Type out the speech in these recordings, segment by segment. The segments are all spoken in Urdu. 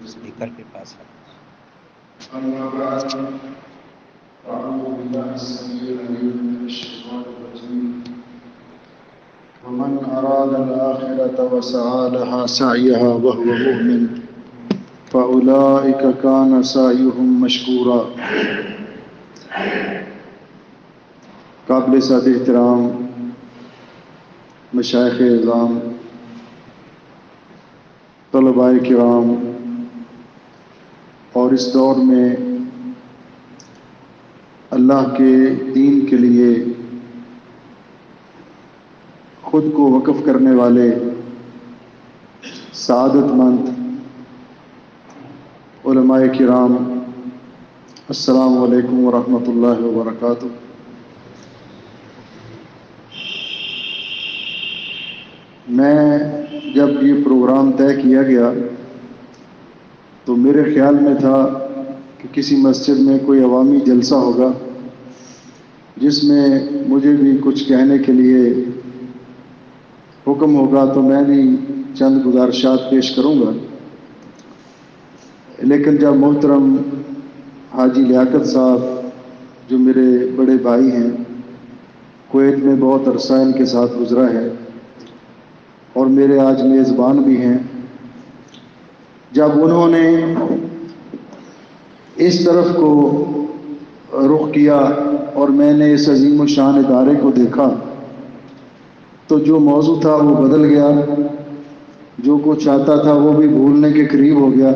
اسپیکر کے پاس ہے. أما بعد أعوذ بالله السميع العليم من الشيطان الرجيم ومن أراد الآخرة وسعى لها سعيها وهو مؤمن فأولئك كان سعيهم مشكورا. قابل صد احترام مشائخ اعظام، طلباء کرام، اور اس دور میں اللہ کے دین کے لیے خود کو وقف کرنے والے سعادت مند علماء کرام، السلام علیکم ورحمۃ اللہ وبرکاتہ. میں جب یہ پروگرام طے کیا گیا تو میرے خیال میں تھا کہ کسی مسجد میں کوئی عوامی جلسہ ہوگا جس میں مجھے بھی کچھ کہنے کے لیے حکم ہوگا تو میں بھی چند گزارشات پیش کروں گا. لیکن جب محترم حاجی لیاقت صاحب جو میرے بڑے بھائی ہیں، کویت میں بہت عرصہ ان کے ساتھ گزرا ہے اور میرے آج میزبان بھی ہیں، جب انہوں نے اس طرف کو رخ کیا اور میں نے اس عظیم الشان ادارے کو دیکھا تو جو موضوع تھا وہ بدل گیا، جو کچھ آتا تھا وہ بھی بھولنے کے قریب ہو گیا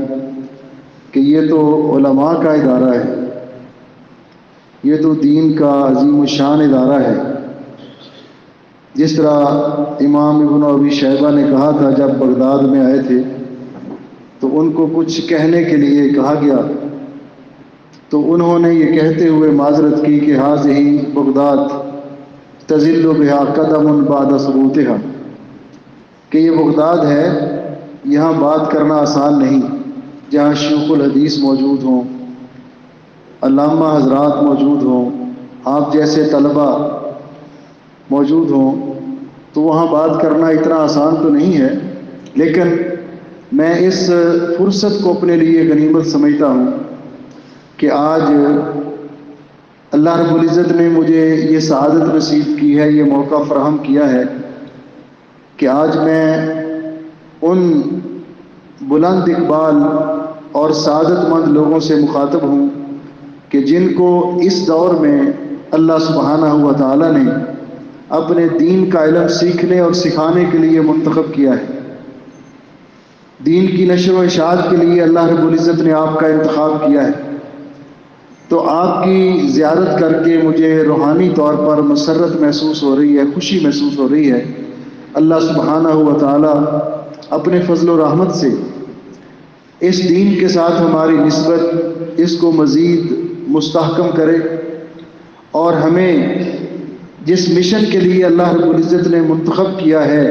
کہ یہ تو علماء کا ادارہ ہے، یہ تو دین کا عظیم الشان ادارہ ہے. جس طرح امام ابن ابی شیبہ نے کہا تھا جب بغداد میں آئے تھے تو ان کو کچھ کہنے کے لیے کہا گیا تو انہوں نے یہ کہتے ہوئے معذرت کی کہ حاذہ بغداد تزل بہا قدم بعد ثبوتها، کہ یہ بغداد ہے، یہاں بات کرنا آسان نہیں، جہاں شیوخ الحدیث موجود ہوں، علامہ حضرات موجود ہوں، آپ جیسے طلباء موجود ہوں، تو وہاں بات کرنا اتنا آسان تو نہیں ہے. لیکن میں اس فرصت کو اپنے لیے غنیمت سمجھتا ہوں کہ آج اللہ رب العزت نے مجھے یہ سعادت نصیب کی ہے، یہ موقع فراہم کیا ہے کہ آج میں ان بلند اقبال اور سعادت مند لوگوں سے مخاطب ہوں کہ جن کو اس دور میں اللہ سبحانہ و تعالیٰ نے اپنے دین کا علم سیکھنے اور سکھانے کے لیے منتخب کیا ہے. دین کی نشر و اشاعت کے لیے اللہ رب العزت نے آپ کا انتخاب کیا ہے. تو آپ کی زیارت کر کے مجھے روحانی طور پر مسرت محسوس ہو رہی ہے، خوشی محسوس ہو رہی ہے. اللہ سبحانہ و تعالیٰ اپنے فضل و رحمت سے اس دین کے ساتھ ہماری نسبت اس کو مزید مستحکم کرے اور ہمیں جس مشن کے لیے اللہ رب العزت نے منتخب کیا ہے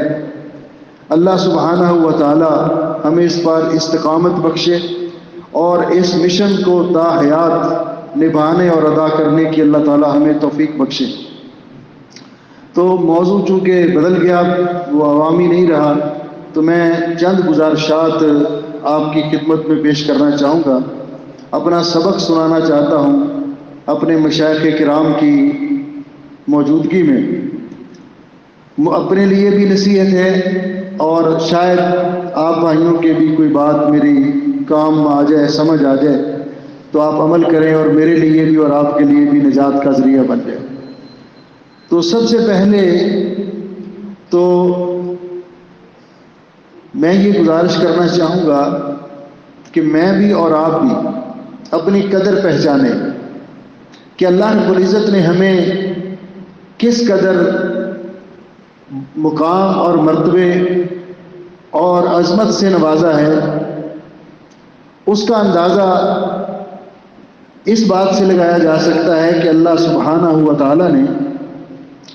اللہ سبحانہ و تعالیٰ ہمیں اس پر استقامت بخشے اور اس مشن کو تا حیات نبھانے اور ادا کرنے کی اللہ تعالیٰ ہمیں توفیق بخشے. تو موضوع چونکہ بدل گیا، وہ عوامی نہیں رہا، تو میں چند گزارشات آپ کی خدمت میں پیش کرنا چاہوں گا. اپنا سبق سنانا چاہتا ہوں اپنے مشائخ کرام کی موجودگی میں، اپنے لیے بھی نصیحت ہے اور شاید آپ بھائیوں کے بھی کوئی بات میری کام آ جائے، سمجھ آ جائے تو آپ عمل کریں اور میرے لیے بھی اور آپ کے لیے بھی نجات کا ذریعہ بن جائے. تو سب سے پہلے تو میں یہ گزارش کرنا چاہوں گا کہ میں بھی اور آپ بھی اپنی قدر پہچانیں کہ اللہ رب العزت نے ہمیں کس قدر مقام اور مرتبے اور عظمت سے نوازا ہے. اس کا اندازہ اس بات سے لگایا جا سکتا ہے کہ اللہ سبحانہ و تعالیٰ نے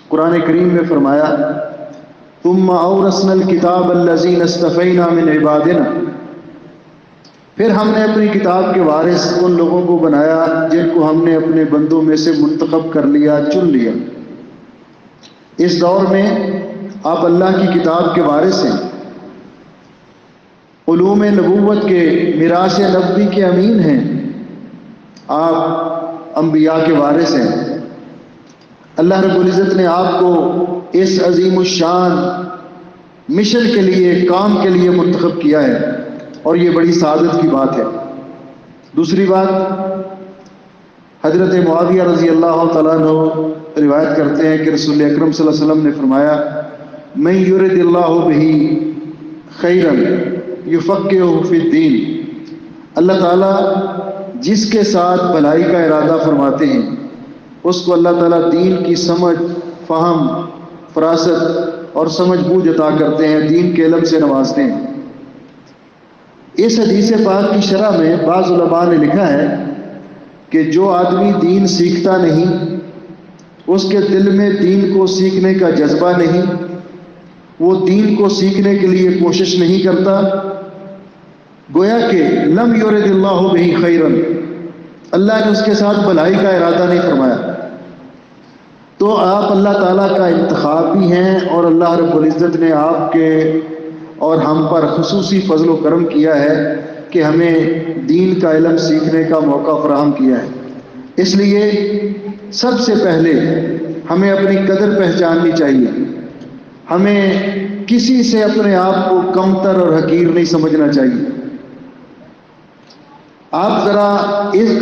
قرآن کریم میں فرمایا ثم اورثنا الکتاب الذین اصطفینا من عبادنا، پھر ہم نے اپنی کتاب کے وارث ان لوگوں کو بنایا جن کو ہم نے اپنے بندوں میں سے منتخب کر لیا، چن لیا. اس دور میں آپ اللہ کی کتاب کے وارث ہیں. علوم نبوت کے میراث نبوی کے امین ہیں، آپ انبیاء کے وارث ہیں۔ اللہ رب العزت نے آپ کو اس عظیم الشان مشن کے لیے، کام کے لیے منتخب کیا ہے، اور یہ بڑی سعادت کی بات ہے۔ دوسری بات، حضرت معاویہ رضی اللہ تعالیٰ عنہ روایت کرتے ہیں کہ رسول اکرم صلی اللہ علیہ وسلم نے فرمایا، من یرد اللہ بہ خیرا یفقہہ فی الدین، اللہ تعالیٰ جس کے ساتھ بھلائی کا ارادہ فرماتے ہیں اس کو اللہ تعالیٰ دین کی سمجھ، فہم، فراست اور سمجھ بوجھ عطا کرتے ہیں، دین کے علم سے نوازتے ہیں۔ اس حدیث پاک کی شرح میں بعض علماء نے لکھا ہے کہ جو آدمی دین سیکھتا نہیں، اس کے دل میں دین کو سیکھنے کا جذبہ نہیں، وہ دین کو سیکھنے کے لیے کوشش نہیں کرتا، گویا کہ لم یرد اللہ بہ خیرا، اللہ نے اس کے ساتھ بھلائی کا ارادہ نہیں فرمایا۔ تو آپ اللہ تعالیٰ کا انتخاب بھی ہیں، اور اللہ رب العزت نے آپ کے اور ہم پر خصوصی فضل و کرم کیا ہے کہ ہمیں دین کا علم سیکھنے کا موقع فراہم کیا ہے۔ اس لیے سب سے پہلے ہمیں اپنی قدر پہچاننی چاہیے، ہمیں کسی سے اپنے آپ کو کمتر اور حقیر نہیں سمجھنا چاہیے۔ آپ ذرا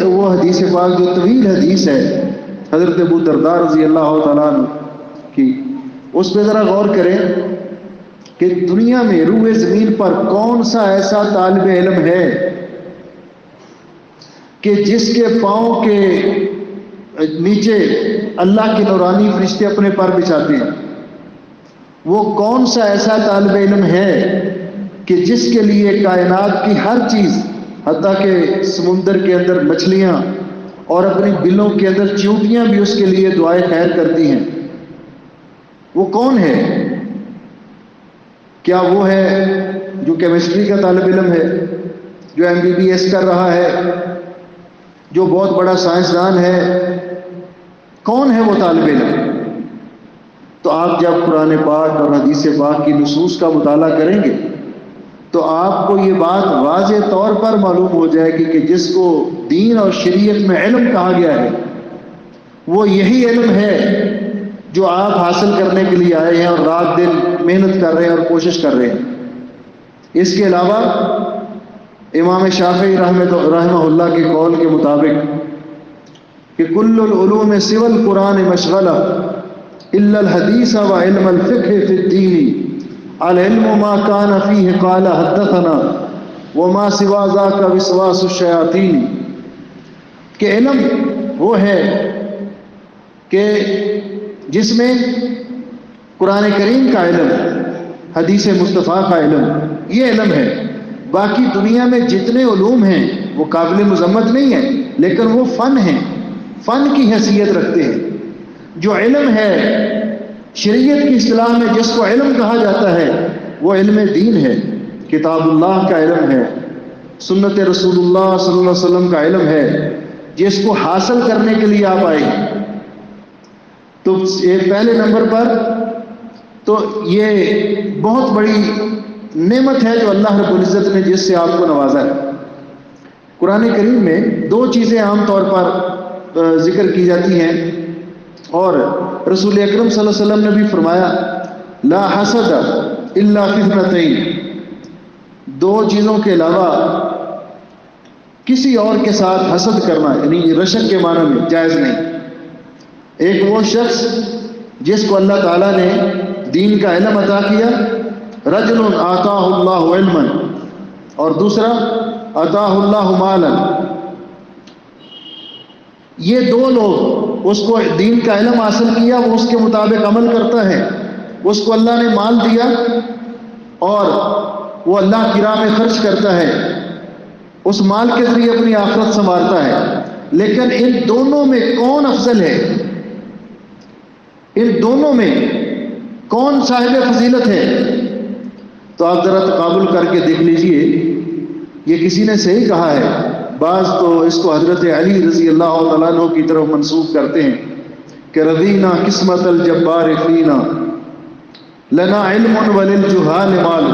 وہ حدیث پاک جو طویل حدیث ہے حضرت ابو درداء رضی اللہ تعالیٰ عنہ کی، اس پہ ذرا غور کریں کہ دنیا میں روئے زمین پر کون سا ایسا طالب علم ہے کہ جس کے پاؤں کے نیچے اللہ کے نورانی فرشتے اپنے پر بچھاتے ہیں؟ وہ کون سا ایسا طالب علم ہے کہ جس کے لیے کائنات کی ہر چیز، حتیٰ کہ سمندر کے اندر مچھلیاں اور اپنی بلوں کے اندر چیونٹیاں بھی اس کے لیے دعائیں خیر کرتی ہیں؟ وہ کون ہے؟ کیا وہ ہے جو کیمسٹری کا طالب علم ہے، جو MBBS کر رہا ہے، جو بہت بڑا سائنسدان ہے؟ کون ہے وہ طالب علم؟ تو آپ جب قرآن پاک اور حدیث پاک کی نصوص کا مطالعہ کریں گے تو آپ کو یہ بات واضح طور پر معلوم ہو جائے گی کہ جس کو دین اور شریعت میں علم کہا گیا ہے وہ یہی علم ہے جو آپ حاصل کرنے کے لیے آئے ہیں اور رات دن محنت کر رہے ہیں اور کوشش کر رہے ہیں۔ اس کے علاوہ امام شافعی رحمہ اللہ کے قول کے مطابق کہ کل العلوم سوى القرآن مشغلہ الا الحدیث وعلم الفقہ فی الدین، العلم ما کان فیہ قال حدثنا وما سوا ذاک وسواس الشیاطین، کہ علم وہ ہے کہ جس میں قرآن کریم کا علم، حدیث مصطفیٰ کا علم، یہ علم ہے۔ باقی دنیا میں جتنے علوم ہیں وہ قابل مذمت نہیں ہیں، لیکن وہ فن ہیں، فن کی حیثیت رکھتے ہیں۔ جو علم ہے شریعت کی اصطلاح میں جس کو علم کہا جاتا ہے وہ علم دین ہے، کتاب اللہ کا علم ہے، سنت رسول اللہ صلی اللہ علیہ وسلم کا علم ہے، جس کو حاصل کرنے کے لیے آپ آئے۔ تو پہلے نمبر پر تو یہ بہت بڑی نعمت ہے جو اللہ رب العزت نے جس سے آپ کو نوازا ہے۔ قرآن کریم میں دو چیزیں عام طور پر ذکر کی جاتی ہیں، اور رسول اکرم صلی اللہ علیہ وسلم نے بھی فرمایا لا حسد الا فی اثنتین، دو چیزوں کے علاوہ کسی اور کے ساتھ حسد کرنا، یعنی رشک کے معنی میں جائز نہیں۔ ایک وہ شخص جس کو اللہ تعالیٰ نے دین کا علم عطا کیا، رجل آتاہ اللہ علما، اور دوسرا آتاہ اللہ مالا، یہ دو لوگ، اس کو دین کا علم حاصل کیا، وہ اس کے مطابق عمل کرتا ہے، اس کو اللہ نے مال دیا اور وہ اللہ کی راہ میں خرچ کرتا ہے، اس مال کے ذریعے اپنی آخرت سنوارتا ہے۔ لیکن ان دونوں میں کون افضل ہے؟ ان دونوں میں کون صاحب فضیلت ہے؟ تو آپ ذرا تقابل کر کے دیکھ لیجئے۔ یہ کسی نے صحیح کہا ہے، بعض تو اس کو حضرت علی رضی اللہ تعالیٰ عنہ کی طرف منسوب کرتے ہیں کہ رضینا قسمت الجبار فینا لنا علم وللجہال مال،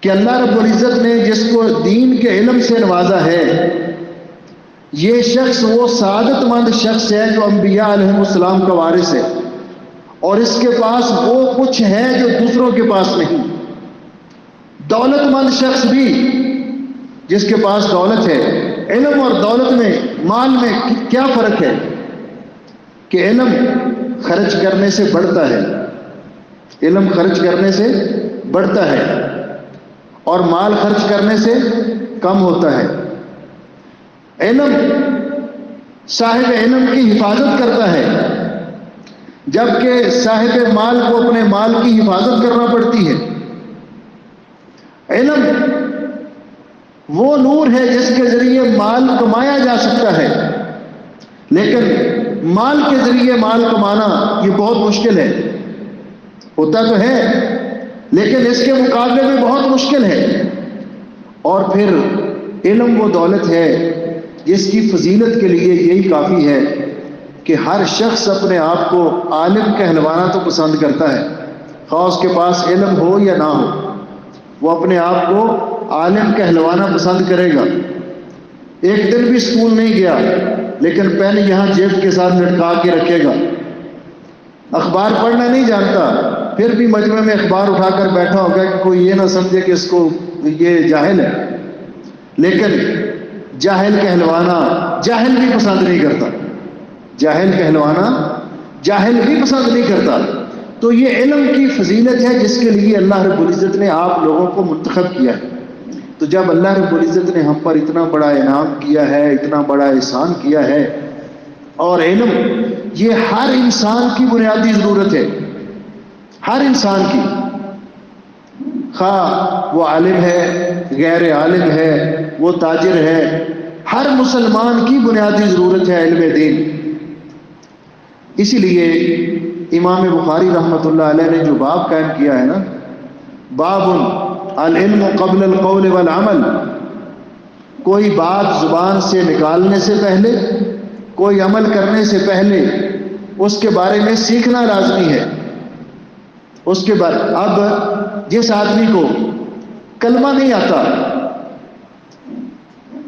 کہ اللہ رب العزت نے جس کو دین کے علم سے نوازا ہے، یہ شخص وہ سعادت مند شخص ہے جو انبیاء علیہ السلام کا وارث ہے، اور اس کے پاس وہ کچھ ہے جو دوسروں کے پاس نہیں۔ دولت مند شخص بھی جس کے پاس دولت ہے، علم اور دولت میں، مال میں کیا فرق ہے کہ علم خرچ کرنے سے بڑھتا ہے، علم خرچ کرنے سے بڑھتا ہے اور مال خرچ کرنے سے کم ہوتا ہے۔ علم صاحب علم کی حفاظت کرتا ہے، جبکہ صاحب مال کو اپنے مال کی حفاظت کرنا پڑتی ہے۔ علم وہ نور ہے جس کے ذریعے مال کمایا جا سکتا ہے، لیکن مال کے ذریعے مال کمانا یہ بہت مشکل ہے۔ ہوتا تو ہے لیکن اس کے مقابلے میں بہت مشکل ہے۔ اور پھر علم وہ دولت ہے جس کی فضیلت کے لیے یہی کافی ہے کہ ہر شخص اپنے آپ کو عالم کہلوانا تو پسند کرتا ہے، خواہ اس کے پاس علم ہو یا نہ ہو، وہ اپنے آپ کو عالم کہلوانا پسند کرے گا۔ ایک دن بھی اسکول نہیں گیا لیکن پین یہاں جیب کے ساتھ لٹکا کے رکھے گا، اخبار پڑھنا نہیں جانتا پھر بھی مجمع میں اخبار اٹھا کر بیٹھا ہوگا کہ کوئی یہ نہ سمجھے کہ اس کو یہ جاہل ہے، لیکن جاہل کہلوانا جاہل بھی پسند نہیں کرتا، جاہل کہلوانا جاہل بھی پسند نہیں کرتا۔ تو یہ علم کی فضیلت ہے جس کے لیے اللہ رب العزت نے آپ لوگوں کو منتخب کیا ہے۔ تو جب اللہ رب العزت نے ہم پر اتنا بڑا انعام کیا ہے، اتنا بڑا احسان کیا ہے، اور علم یہ ہر انسان کی بنیادی ضرورت ہے، ہر انسان کی، خواہ وہ عالم ہے، غیر عالم ہے، وہ تاجر ہے، ہر مسلمان کی بنیادی ضرورت ہے علم دین۔ اسی لیے امام بخاری رحمۃ اللہ علیہ نے جو باب قائم کیا ہے نا، باب العلم قبل القول والعمل، کوئی بات زبان سے نکالنے سے پہلے، کوئی عمل کرنے سے پہلے اس کے بارے میں سیکھنا لازمی ہے۔ اس کے بعد اب جس آدمی کو کلمہ نہیں آتا،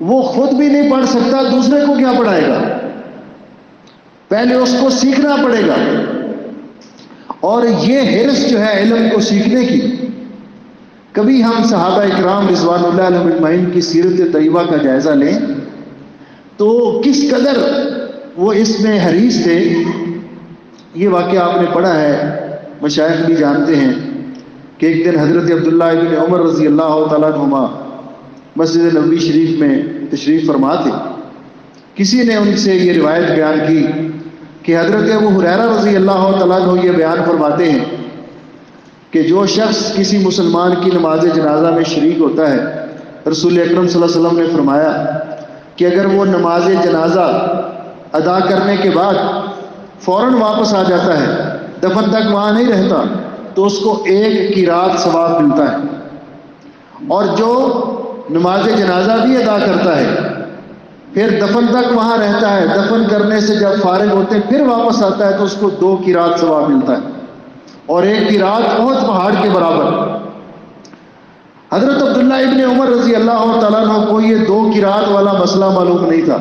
وہ خود بھی نہیں پڑھ سکتا، دوسرے کو کیا پڑھائے گا؟ پہلے اس کو سیکھنا پڑے گا۔ اور یہ حرص جو ہے علم کو سیکھنے کی، کبھی ہم صحابہ اکرام رضوان اللہ علیہم اجمعین کی سیرت طیبہ کا جائزہ لیں تو کس قدر وہ اس میں حریص تھے۔ یہ واقعہ آپ نے پڑھا ہے، مشائخ بھی جانتے ہیں کہ ایک دن حضرت عبداللہ ابن عمر رضی اللہ تعالیٰ عنہما مسجد نبوی شریف میں تشریف فرما تھے۔ کسی نے ان سے یہ روایت بیان کی کہ حضرت ابو ہریرہ رضی اللہ تعالیٰ عنہ یہ بیان فرماتے ہیں کہ جو شخص کسی مسلمان کی نماز جنازہ میں شریک ہوتا ہے، رسول اکرم صلی اللہ علیہ وسلم نے فرمایا کہ اگر وہ نماز جنازہ ادا کرنے کے بعد فوراً واپس آ جاتا ہے، دفن تک وہاں نہیں رہتا، تو اس کو 1 قرات ثواب ملتا ہے۔ اور جو نماز جنازہ بھی ادا کرتا ہے، پھر دفن تک وہاں رہتا ہے، دفن کرنے سے جب فارغ ہوتے ہیں پھر واپس آتا ہے، تو اس کو 2 قرات ثواب ملتا ہے، اور 1 قرات احد پہاڑ کے برابر۔ حضرت عبداللہ ابن عمر رضی اللہ تعالیٰ عنہ کو یہ 2 قرات والا مسئلہ معلوم نہیں تھا۔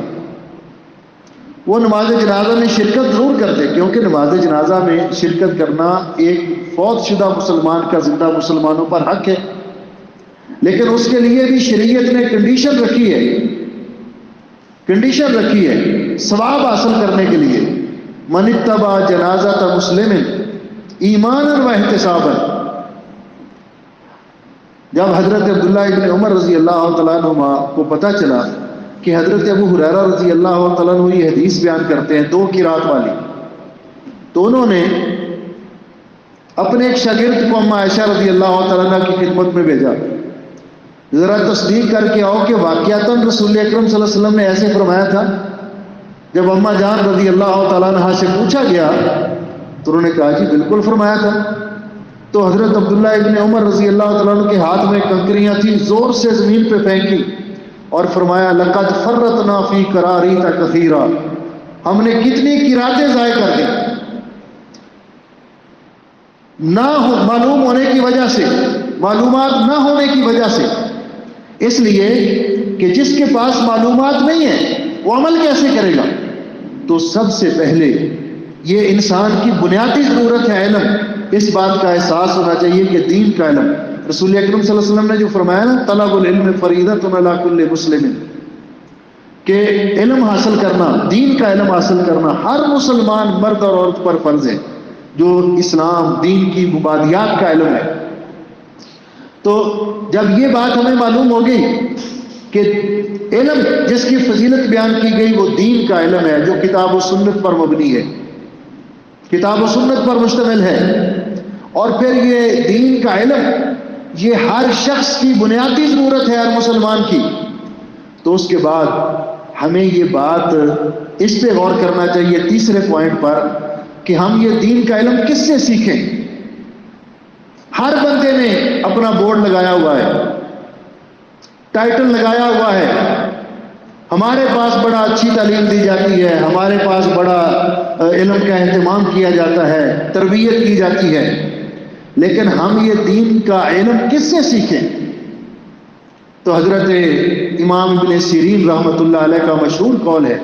وہ نماز جنازہ میں شرکت ضرور کرتے، کیونکہ نماز جنازہ میں شرکت کرنا ایک فوت شدہ مسلمان کا زندہ مسلمانوں پر حق ہے، لیکن اس کے لیے بھی شریعت نے کنڈیشن رکھی ہے ثواب حاصل کرنے کے لیے۔ من اتبع جنازۃ مسلم ایمانا و احتسابا۔ جب حضرت عبداللہ ابن عمر رضی اللہ تعالیٰ عنہ کو پتہ چلا کہ حضرت ابو ہریرہ رضی اللہ تعالیٰ عنہ یہ حدیث بیان کرتے ہیں 2 قرات والی، تو انہوں نے اپنے ایک شاگرد کو اما عائشہ رضی اللہ تعالیٰ عنہ کی خدمت میں بھیجا، ذرا تصدیق کر کے آؤ کہ واقعتاً رسول اکرم صلی اللہ علیہ وسلم نے ایسے فرمایا تھا۔ جب اما جان رضی اللہ تعالیٰ عنہ سے پوچھا گیا تو انہوں نے کہا جی بالکل فرمایا تھا۔ تو حضرت عبداللہ ابن عمر رضی اللہ تعالیٰ عنہ کے ہاتھ میں کنکریاں تھیں، زور سے زمین پہ پھینکی اور فرمایا لقد فرطنا فی قراریط کثیرا، ہم نے کتنی قراتیں ضائع کر دی نہ معلوم ہونے کی وجہ سے۔ معلومات نہ ہونے کی وجہ سے. اس لیے کہ جس کے پاس معلومات نہیں ہے وہ عمل کیسے کرے گا؟ تو سب سے پہلے یہ انسان کی بنیادی ضرورت ہے علم. اس بات کا احساس ہونا چاہیے کہ دین کا علم، رسول اکرم صلی اللہ علیہ وسلم نے جو فرمایا نا، طلب العلم فریضۃ علی کل مسلم، کہ علم حاصل کرنا، دین کا علم حاصل کرنا ہر مسلمان مرد اور عورت پر فرض ہے، جو اسلام دین کی مبادیات کا علم ہے. تو جب یہ بات ہمیں معلوم ہو گئی کہ علم جس کی فضیلت بیان کی گئی وہ دین کا علم ہے، جو کتاب و سنت پر مبنی ہے، کتاب و سنت پر مشتمل ہے، اور پھر یہ دین کا علم یہ ہر شخص کی بنیادی ضرورت ہے، ہر مسلمان کی. تو اس کے بعد ہمیں یہ بات اس پہ غور کرنا چاہیے تیسرے پوائنٹ پر کہ ہم یہ دین کا علم کس سے سیکھیں. ہر بندے نے اپنا بورڈ لگایا ہوا ہے، ٹائٹل لگایا ہوا ہے، ہمارے پاس بڑا اچھی تعلیم دی جاتی ہے، ہمارے پاس بڑا علم کا اہتمام کیا جاتا ہے، تربیت کی جاتی ہے، لیکن ہم یہ دین کا علم کس سے سیکھیں؟ تو حضرت امام ابن سیرین رحمۃ اللہ علیہ کا مشہور قول ہے،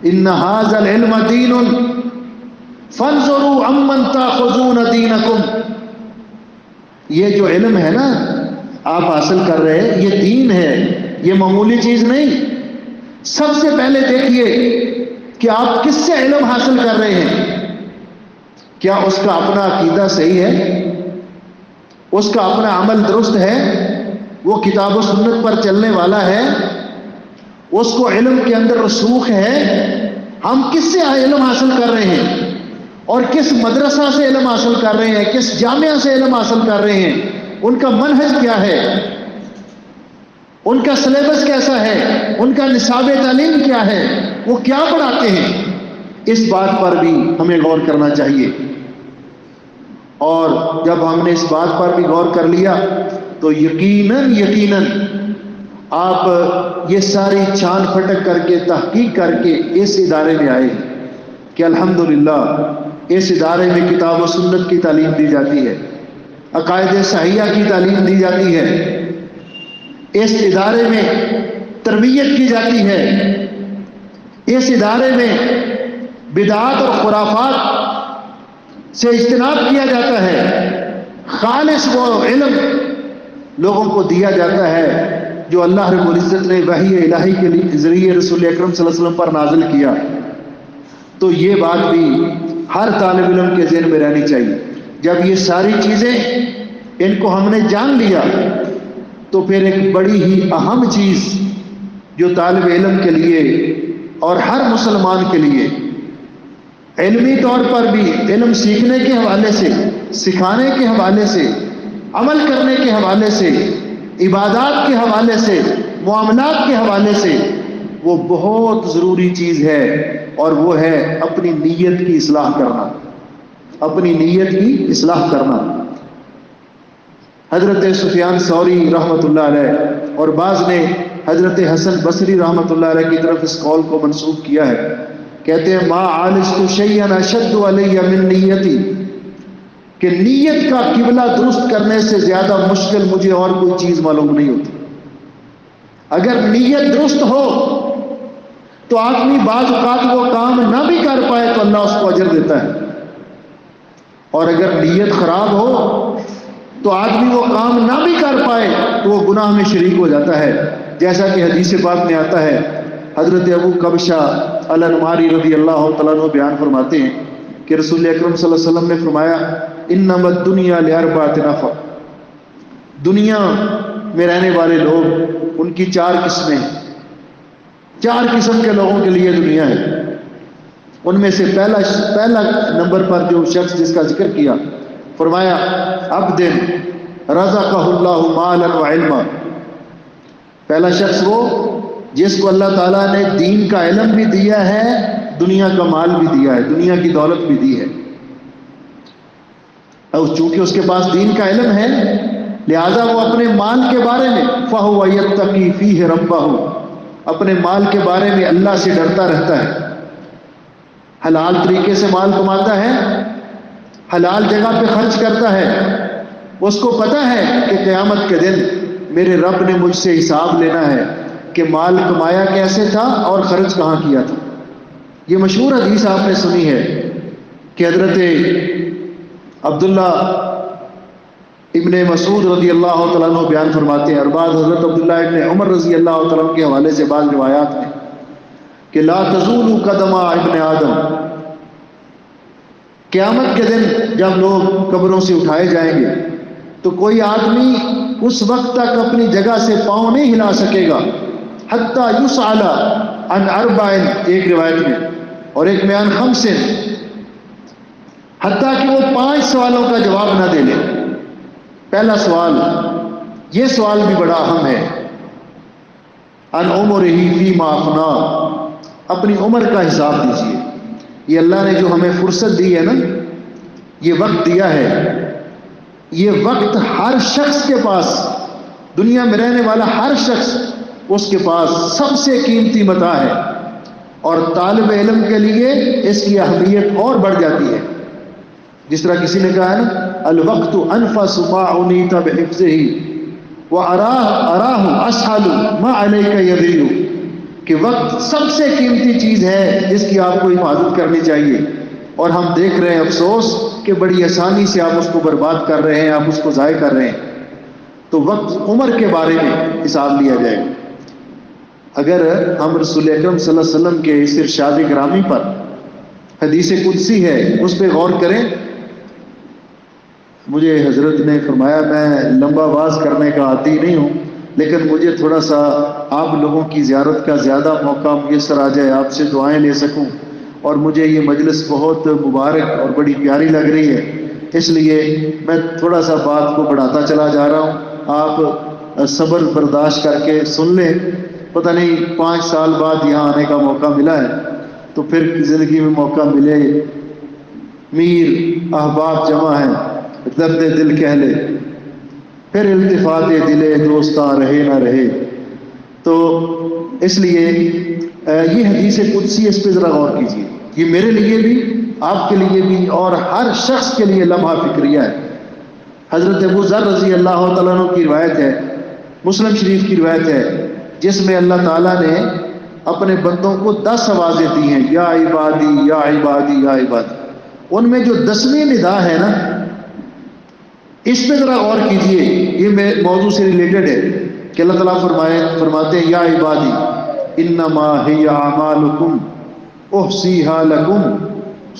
ان ھذا العلم دین فانظروا عمن تاخذون دینکم. یہ جو علم ہے نا آپ حاصل کر رہے ہیں، یہ دین ہے، یہ معمولی چیز نہیں. سب سے پہلے دیکھیے کہ آپ کس سے علم حاصل کر رہے ہیں. کیا اس کا اپنا عقیدہ صحیح ہے؟ اس کا اپنا عمل درست ہے؟ وہ کتاب و سنت پر چلنے والا ہے؟ اس کو علم کے اندر رسوخ ہے؟ ہم کس سے علم حاصل کر رہے ہیں اور کس مدرسہ سے علم حاصل کر رہے ہیں، کس جامعہ سے علم حاصل کر رہے ہیں، ان کا منہج کیا ہے، ان کا سلیبس کیسا ہے، ان کا نصاب تعلیم کیا ہے، وہ کیا پڑھاتے ہیں. اس بات پر بھی ہمیں غور کرنا چاہیے. اور جب ہم نے اس بات پر بھی غور کر لیا تو یقیناً آپ یہ ساری چھان پھٹک کر کے تحقیق کر کے اس ادارے میں آئے کہ الحمدللہ اس ادارے میں کتاب و سنت کی تعلیم دی جاتی ہے، عقائد صحیحہ کی تعلیم دی جاتی ہے، اس ادارے میں تربیت کی جاتی ہے، اس ادارے میں بدعات اور خرافات سے اجتناب کیا جاتا ہے، خالص وہ علم لوگوں کو دیا جاتا ہے جو اللہ رب العزت نے وحی الہی کے ذریعے رسول اکرم صلی اللہ علیہ وسلم پر نازل کیا. تو یہ بات بھی ہر طالب علم کے ذہن میں رہنی چاہیے. جب یہ ساری چیزیں ان کو ہم نے جان لیا تو پھر ایک بڑی ہی اہم چیز جو طالب علم کے لیے اور ہر مسلمان کے لیے علمی طور پر بھی علم سیکھنے کے حوالے سے، سکھانے کے حوالے سے، عمل کرنے کے حوالے سے، عبادات کے حوالے سے، معاملات کے حوالے سے وہ بہت ضروری چیز ہے، اور وہ ہے اپنی نیت کی اصلاح کرنا. اپنی نیت کی اصلاح کرنا. حضرت سفیان ثوری رحمۃ اللہ علیہ اور بعض نے حضرت حسن بصری رحمۃ اللہ علیہ کی طرف اس قول کو منسوب کیا ہے. کہتے ہیں ما عالجت شیئا اشد علی من نیتی، کہ نیت کا قبلہ درست کرنے سے زیادہ مشکل مجھے اور کوئی چیز معلوم نہیں ہوتی. اگر نیت درست ہو تو آدمی بعض اوقات وہ کام نہ بھی کر پائے تو اللہ اس کو اجر دیتا ہے، اور اگر نیت خراب ہو تو آدمی وہ کام نہ بھی کر پائے تو وہ گناہ میں شریک ہو جاتا ہے. جیسا کہ حدیث پاک میں آتا ہے، حضرت ابو قبشہ الانماری رضی اللہ تعالیٰ عنہ بیان فرماتے ہیں کہ رسول اکرم صلی اللہ علیہ وسلم نے فرمایا انما الدنیا لاربعۃ نفر، دنیا میں رہنے والے لوگ ان کی 4 قسمیں ہیں. 4 قسم کے لوگوں کے لیے دنیا ہے. ان میں سے پہلا نمبر پر جو شخص جس کا ذکر کیا، فرمایا عبد رزقہ اللہ مالا وعلما. پہلا شخص وہ جس کو اللہ تعالیٰ نے دین کا علم بھی دیا ہے، دنیا کا مال بھی دیا ہے، دنیا کی دولت بھی دی ہے. اور چونکہ اس کے پاس دین کا علم ہے لہذا وہ اپنے مال کے بارے میں فَهُوَ يَتَّقِي فِيهِ رَبَّهُ، اپنے مال کے بارے میں اللہ سے ڈرتا رہتا ہے، حلال طریقے سے مال کماتا ہے، حلال جگہ پہ خرچ کرتا ہے، اس کو پتہ ہے کہ قیامت کے دن میرے رب نے مجھ سے حساب لینا ہے کہ مال کمایا کیسے تھا اور خرچ کہاں کیا تھا۔ یہ مشہور حدیث آپ نے سنی ہے کہ حضرت عبداللہ ابن مسعود رضی اللہ تعالیٰ عنہ بیان فرماتے ہیں، اور بعد حضرت عبداللہ ابن عمر رضی اللہ تعالیٰ عنہ کے حوالے سے بعض روایات میں کہ لا تزول قدم ابن آدم، قیامت کے دن جب لوگ قبروں سے اٹھائے جائیں گے تو کوئی آدمی اس وقت تک اپنی جگہ سے پاؤں نہیں ہلا سکے گا حتیٰ یسأل عن اربع، ایک روایت میں، اور ایک میں عن خمس، حتیٰ کہ وہ 5 سوالوں کا جواب نہ دے لے۔ پہلا سوال، یہ سوال بھی بڑا اہم ہے، عن عمرہ فیما افنا، اپنی عمر کا حساب دیجیے۔ یہ اللہ نے جو ہمیں فرصت دی ہے نا، یہ وقت دیا ہے، یہ وقت ہر شخص کے پاس، دنیا میں رہنے والا ہر شخص اس کے پاس سب سے قیمتی متاع ہے، اور طالب علم کے لیے اس کی اہمیت اور بڑھ جاتی ہے۔ جس طرح کسی نے کہا ہے نا، الوقت انفس ما عنیت بحفظہ وأراہ اسہل ما علیک یضیع، کہ وقت سب سے قیمتی چیز ہے جس کی آپ کو حفاظت کرنی چاہیے، اور ہم دیکھ رہے ہیں افسوس کہ بڑی آسانی سے آپ اس کو برباد کر رہے ہیں، آپ اس کو ضائع کر رہے ہیں۔ تو وقت عمر کے بارے میں حساب لیا جائے گا۔ اگر ہم رسول اکرم صلی اللہ علیہ وسلم کے اس ارشاد گرامی پر، حدیث قدسی ہے، اس پہ غور کریں۔ مجھے حضرت نے فرمایا میں لمبا باز کرنے کا عادی نہیں ہوں، لیکن مجھے تھوڑا سا آپ لوگوں کی زیارت کا زیادہ موقع میسر آ جائے، آپ سے دعائیں لے سکوں، اور مجھے یہ مجلس بہت مبارک اور بڑی پیاری لگ رہی ہے، اس لیے میں تھوڑا سا بات کو بڑھاتا چلا جا رہا ہوں۔ آپ صبر برداشت کر کے سن لیں۔ پتہ نہیں 5 سال بعد یہاں آنے کا موقع ملا ہے، تو پھر زندگی میں موقع ملے، میر احباب جمع ہیں، درد دل کہہ لے، پھر التفات دلے دوستاں رہے نہ رہے۔ تو اس لیے یہ حدیث قدسی، اس پہ ذرا غور کیجیے، یہ میرے لیے بھی، آپ کے لیے بھی، اور ہر شخص کے لیے لمحہ فکریہ ہے۔ حضرت ابو ذر رضی اللہ تعالیٰ عنہ کی روایت ہے، مسلم شریف کی روایت ہے، جس میں اللہ تعالیٰ نے اپنے بندوں کو 10 آوازیں دی ہیں، یا عبادی یا عبادی یا عبادی۔ ان میں جو 10ویں ندا ہے نا، اس پہ ذرا غور کیجئے، یہ موضوع سے ریلیٹڈ ہے کہ اللہ تعالیٰ فرماتے ہیں یا عبادی انما ہی اعمالکم احصیہا لکم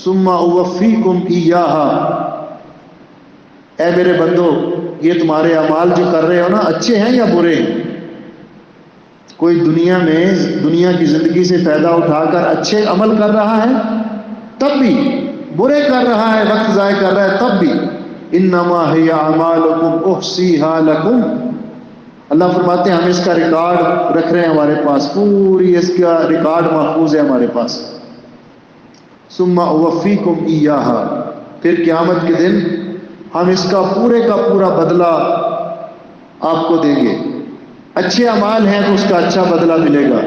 ثم اوفیکم ایہا، اے میرے بندو، یہ تمہارے اعمال جو کر رہے ہو نا، اچھے ہیں یا برے ہیں؟ کوئی دنیا میں، دنیا کی زندگی سے فائدہ اٹھا کر اچھے عمل کر رہا ہے تب بھی، برے کر رہا ہے، وقت ضائع کر رہا ہے تب بھی، انما ہی اعمالکم احصیہا لکم، اللہ فرماتے ہیں ہم اس کا ریکارڈ رکھ رہے ہیں ہمارے پاس، پوری اس کا ریکارڈ محفوظ ہے ہمارے پاس، ثم اوفیکم ایہا، پھر قیامت کے دن ہم اس کا پورے کا پورا بدلہ آپ کو دیں گے۔ اچھے اعمال ہیں تو اس کا اچھا بدلہ ملے گا،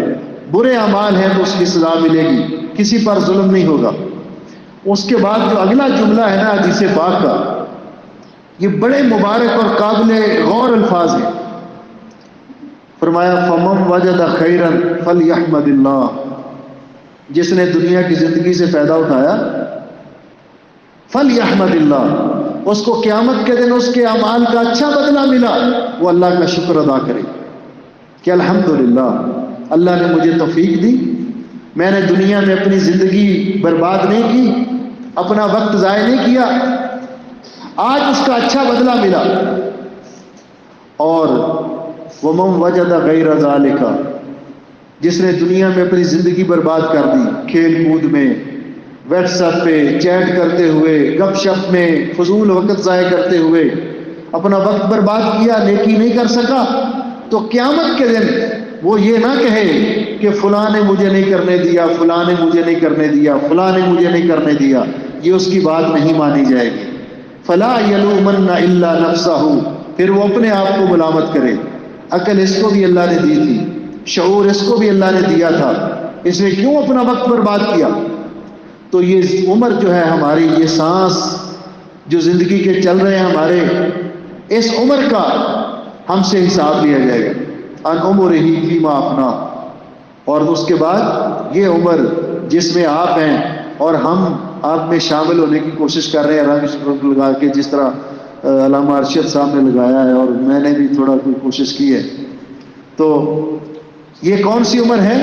برے اعمال ہیں تو اس کی سزا ملے گی، کسی پر ظلم نہیں ہوگا۔ اس کے بعد جو اگلا جملہ ہے نا حدیث پاک کا، یہ بڑے مبارک اور قابل غور الفاظ ہیں۔ فرمایا فَمَنْ وَجَدَ خَيْرًا فَلْيَحْمَدِ اللَّهِ، جس نے دنیا کی زندگی سے فائدہ اٹھایا، فَلْيَحْمَدِ اللَّهِ، اس کو قیامت کے دن اس کے اعمال کا اچھا بدلہ ملا، وہ اللہ کا شکر ادا کرے کہ الحمدللہ اللہ نے مجھے توفیق دی، میں نے دنیا میں اپنی زندگی برباد نہیں کی، اپنا وقت ضائع نہیں کیا، آج اس کا اچھا بدلہ ملا۔ اور وَمَنْ وَجَدَ غَيْرَ ذَلِكَ، جس نے دنیا میں اپنی زندگی برباد کر دی، کھیل کود میں، واٹس ایپ پہ چیٹ کرتے ہوئے، گپ شپ میں فضول وقت ضائع کرتے ہوئے اپنا وقت برباد کیا، نیکی نہیں کر سکا، تو قیامت کے دن وہ یہ نہ کہے کہ فلاں نے مجھے نہیں کرنے دیا، فلاں نے مجھے نہیں کرنے دیا، فلاں نے مجھے نہیں کرنے دیا، یہ اس کی بات نہیں مانی جائے گی۔ فَلَا يَلُومَنَّ إِلَّا نَفْسَهُ، پھر وہ اپنے آپ کو ملامت کرے۔ عقل اس کو بھی اللہ نے دی تھی، شعور اس کو بھی اللہ نے دیا تھا، اس نے کیوں اپنا وقت برباد کیا؟ تو یہ عمر جو ہے ہماری، یہ سانس جو زندگی کے چل رہے ہیں ہمارے، اس عمر کا ہم سے حساب لیا جائے گا، ان عمرہ فیما افنا، اور اس کے بعد یہ عمر جس میں آپ ہیں اور ہم آپ میں شامل ہونے کی کوشش کر رہے ہیں رنگ لگا کے، جس طرح علامہ ارشد صاحب نے لگایا ہے اور میں نے بھی تھوڑا کوئی کوشش کی ہے. تو یہ کون سی عمر ہے؟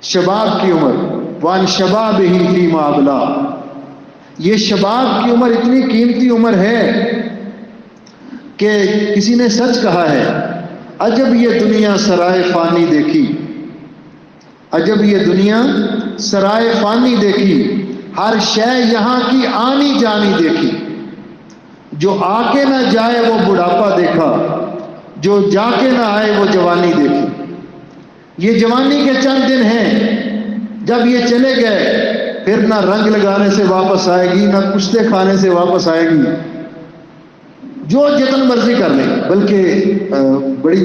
شباب کی عمر. وان شبابہ فیما ابلا، یہ شباب کی عمر اتنی قیمتی عمر ہے کہ کسی نے سچ کہا ہے، عجب یہ دنیا سرائے فانی دیکھی، عجب یہ دنیا سرائے فانی دیکھی، ہر شے یہاں کی آنی جانی دیکھی، جو آ کے نہ جائے وہ بڑھاپا دیکھا، جو جا کے نہ آئے وہ جوانی دیکھی. یہ جوانی کے چند دن ہیں، جب یہ چلے گئے پھر نہ رنگ لگانے سے واپس آئے گی، نہ کشتے کھانے سے واپس آئے گی، جو جتن مرضی کر لیں. بلکہ بڑی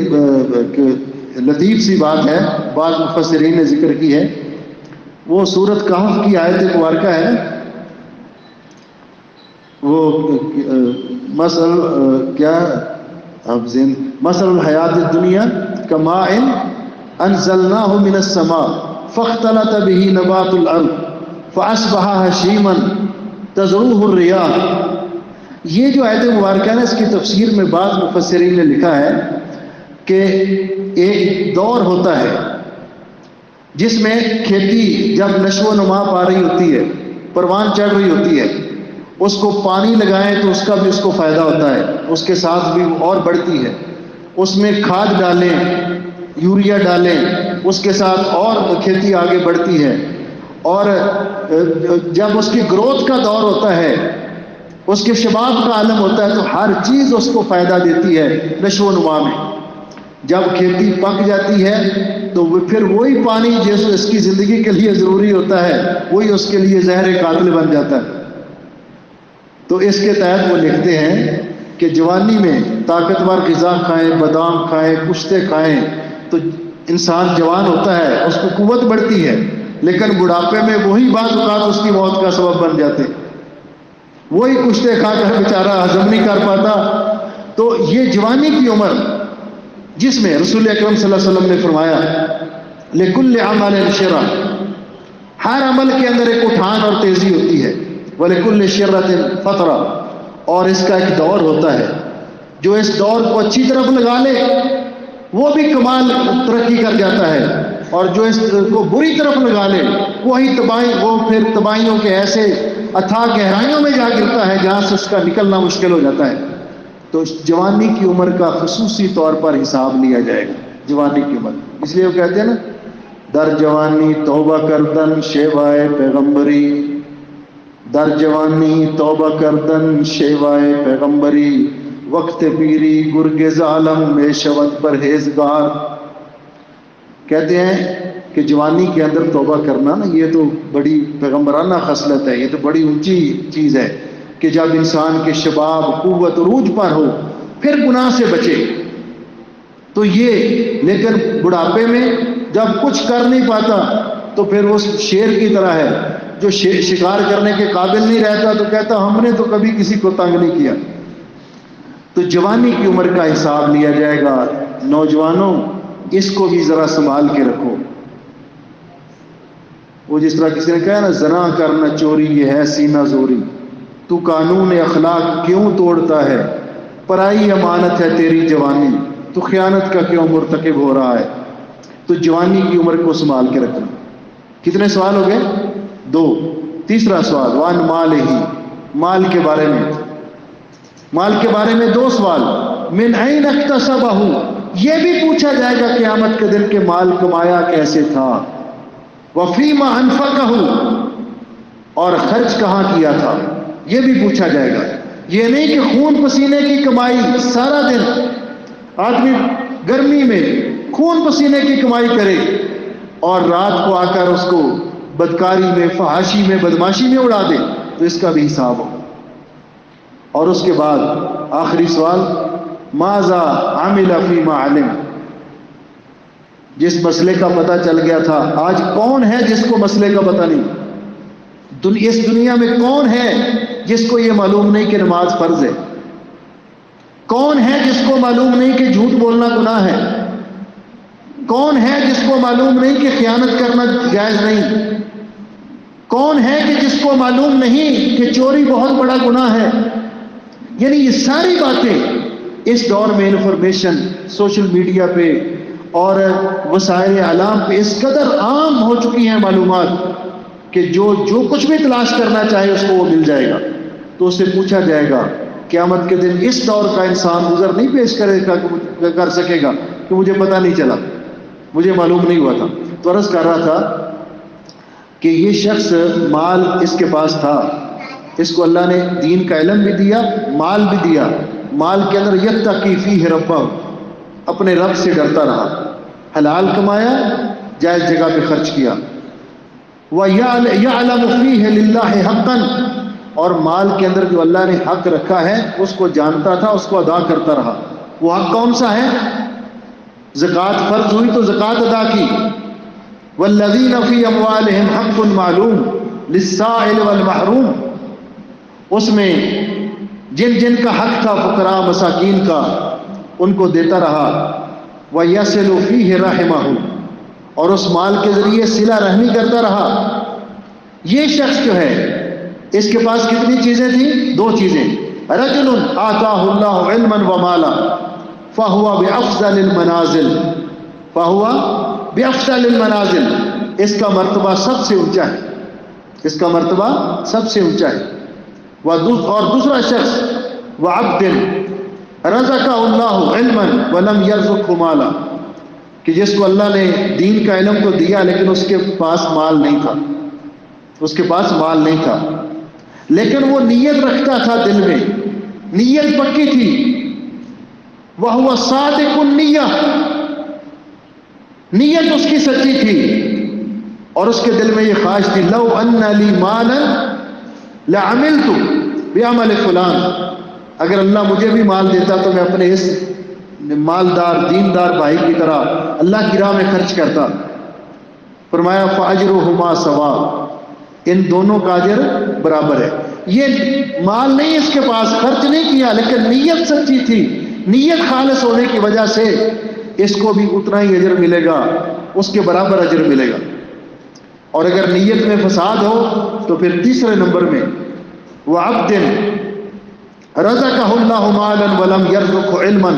لطیف سی بات ہے، بعض مفسرین نے ذکر کی ہے، وہ سورۃ کہف کی آیت مبارکہ ہے، وہ مثل الحیات الدنیا کماء انزلناہ من السماء فاختلط به نبات الارض فاصبح ہشیما تذروہ الریاح. یہ جو آیت مبارکہ ہے اس کی تفسیر میں بعض مفسرین نے لکھا ہے کہ ایک دور ہوتا ہے جس میں کھیتی جب نشو و نما پا رہی ہوتی ہے، پروان چڑھ رہی ہوتی ہے، اس کو پانی لگائیں تو اس کا بھی اس کو فائدہ ہوتا ہے، اس کے ساتھ بھی اور بڑھتی ہے، اس میں کھاد ڈالیں، یوریا ڈالیں، اس کے ساتھ اور کھیتی آگے بڑھتی ہے. اور جب اس کی گروتھ کا دور ہوتا ہے، اس کے شباب کا عالم ہوتا ہے، تو ہر چیز اس کو فائدہ دیتی ہے نشو و نما میں. جب کھیتی پک جاتی ہے تو پھر وہی پانی جیسے اس کی زندگی کے لیے ضروری ہوتا ہے وہی اس کے لیے زہر قاتل بن جاتا ہے. تو اس کے تحت وہ لکھتے ہیں کہ جوانی میں طاقتور غذا کھائیں، بادام کھائیں، کشتے کھائیں تو انسان جوان ہوتا ہے، اس کو قوت بڑھتی ہے، لیکن بڑھاپے میں وہی بعض اوقات اس کی موت کا سبب بن جاتے، وہی کشتے کھا کر بیچارہ ہضم نہیں کر پاتا. تو یہ جوانی کی عمر جس میں رسول اکرم صلی اللہ علیہ وسلم نے فرمایا لکل عمل شرہ، ہر عمل کے اندر ایک اٹھان اور تیزی ہوتی ہے، وَلِكُلِّ شِرَّةٍ فَتْرَةٍ، اور اس کا ایک دور ہوتا ہے، جو اس دور کو اچھی طرف لگا لے وہ بھی کمال ترقی کر جاتا ہے، اور جو اس کو بری طرف لگا لے وہی وہ پھر تباہیوں کے ایسے اتھاہ گہرائیوں میں جا گرتا ہے جہاں سے اس کا نکلنا مشکل ہو جاتا ہے. تو جوانی کی عمر کا خصوصی طور پر حساب لیا جائے گا. جوانی کی عمر، اس لیے وہ کہتے ہیں نا، در جوانی توبہ کردن شیوائے پیغمبری، در جوانی توبہ کردن شیوائے پیغمبری، وقت پیری گرگ ظالم میں شود پرہیزگار. کہتے ہیں کہ جوانی کے اندر توبہ کرنا نا، یہ تو بڑی پیغمبرانہ خصلت ہے، یہ تو بڑی اونچی چیز ہے کہ جب انسان کے شباب قوت عروج پر ہو پھر گناہ سے بچے. تو یہ لیکن بڑھاپے میں جب کچھ کر نہیں پاتا تو پھر اس شیر کی طرح ہے جو شکار کرنے کے قابل نہیں رہتا تو کہتا ہم نے تو کبھی کسی کو تنگ نہیں کیا. تو جوانی کی عمر کا حساب لیا جائے گا. نوجوانوں اس کو بھی ذرا سنبھال کے رکھو. وہ جس طرح کسی نے کہا نا، زنا کرنا چوری یہ ہے سینہ زوری، تو قانون اخلاق کیوں توڑتا ہے، پرائی امانت ہے تیری جوانی، تو خیانت کا کیوں مرتکب ہو رہا ہے. تو جوانی کی عمر کو سنبھال کے رکھنا. کتنے سوال ہو گئے؟ 2. تیسرا سوال وان مال ہی، مال کے بارے میں، مال کے بارے میں 2 سوال. من این اکتسبہ، یہ بھی پوچھا جائے گا قیامت کے دن کہ مال کمایا کیسے تھا. وفیما انفقہ، اور خرچ کہاں کیا تھا، یہ بھی پوچھا جائے گا. یہ نہیں کہ خون پسینے کی کمائی سارا دن آدمی گرمی میں خون پسینے کی کمائی کرے اور رات کو آ کر اس کو بدکاری میں، فحاشی میں، بدماشی میں اڑا دے، تو اس کا بھی حساب ہو. اور اس کے بعد آخری سوال ماذا عمل فیما علم، جس مسئلے کا پتہ چل گیا تھا آج کون ہے جس کو مسئلے کا پتہ نہیں؟ اس دنیا میں کون ہے جس کو یہ معلوم نہیں کہ نماز فرض ہے؟ کون ہے جس کو معلوم نہیں کہ جھوٹ بولنا گناہ ہے؟ کون ہے جس کو معلوم نہیں کہ خیانت کرنا جائز نہیں؟ کون ہے کہ جس کو معلوم نہیں کہ چوری بہت بڑا گناہ ہے؟ یعنی یہ ساری باتیں اس دور میں انفارمیشن سوشل میڈیا پہ اور وسائل اعلام پہ اس قدر عام ہو چکی ہیں معلومات کہ جو کچھ بھی تلاش کرنا چاہے اس کو وہ مل جائے گا. تو اس سے پوچھا جائے گا قیامت کے دن اس دور کا انسان عذر نہیں پیش کر سکے گا کہ مجھے پتہ نہیں چلا، مجھے معلوم نہیں ہوا تھا. تو عرض کر رہا تھا کہ یہ شخص مال اس کے پاس تھا، اس کو اللہ نے دین کا علم بھی دیا، مال بھی دیا. مال کے اندر یتقی فیہ ربہ، اپنے رب سے ڈرتا رہا، حلال کمایا، جائز جگہ پہ خرچ کیا. وَيَعْلَمُ فِيهِ لِلَّهِ حَقًّا، اور مال کے اندر جو اللہ نے حق رکھا ہے اس کو جانتا تھا، اس کو ادا کرتا رہا. وہ حق کون سا ہے؟ زکوٰۃ فرض ہوئی تو زکوٰۃ ادا کی. وَالَّذِينَ فِي أَمْوَالِهِمْ حَقٌّ مَعْلُومٌ لِلسَّائِلِ وَالْمَحْرُومِ، اس میں جن کا حق تھا فقراء مساکین کا ان کو دیتا رہا. وَيَصِلُ فِيهِ رَحِمَهُ، اور اس مال کے ذریعے صلہ رحمی کرتا رہا. یہ شخص جو ہے اس کے پاس کتنی چیزیں تھیں؟ 2 چیزیں. رجل آتاہ اللہ علما ومالا فہو بافضل المنازل، فہو بافضل المنازل، اس کا مرتبہ سب سے اونچا ہے، اس کا مرتبہ سب سے اونچا ہے. اور دوسرا شخص وعبد رزقہ اللہ علما ولم یرزقہ مالا، کہ جس کو اللہ نے دین کا علم تو دیا لیکن اس کے پاس مال نہیں تھا، اس کے پاس مال نہیں تھا، لیکن وہ نیت رکھتا تھا دل میں، نیت پکی تھی. وَهُوَ صَادِقُ النِّيَّةِ، نیت اس کی سچی تھی اور اس کے دل میں یہ خواہش تھی لَوْ أَنَّ لِي مَالًا لَعَمِلْتُ بِعَمَلِ فُلَانٍ، اگر اللہ مجھے بھی مال دیتا تو میں اپنے اس مالدار دیندار بھائی کی طرح اللہ کی راہ میں خرچ کرتا. فرمایا فَأَجْرُهُمَا سَوَاءٌ، ان دونوں کا اجر برابر ہے. یہ مال نہیں اس کے پاس، خرچ نہیں کیا، لیکن نیت سچی تھی، نیت خالص ہونے کی وجہ سے اس کو بھی اتنا ہی اجر ملے گا، اس کے برابر اجر ملے گا. اور اگر نیت میں فساد ہو تو پھر تیسرے نمبر میں وعبد رزقہ اللہ مالا ولم یرزقہ علما،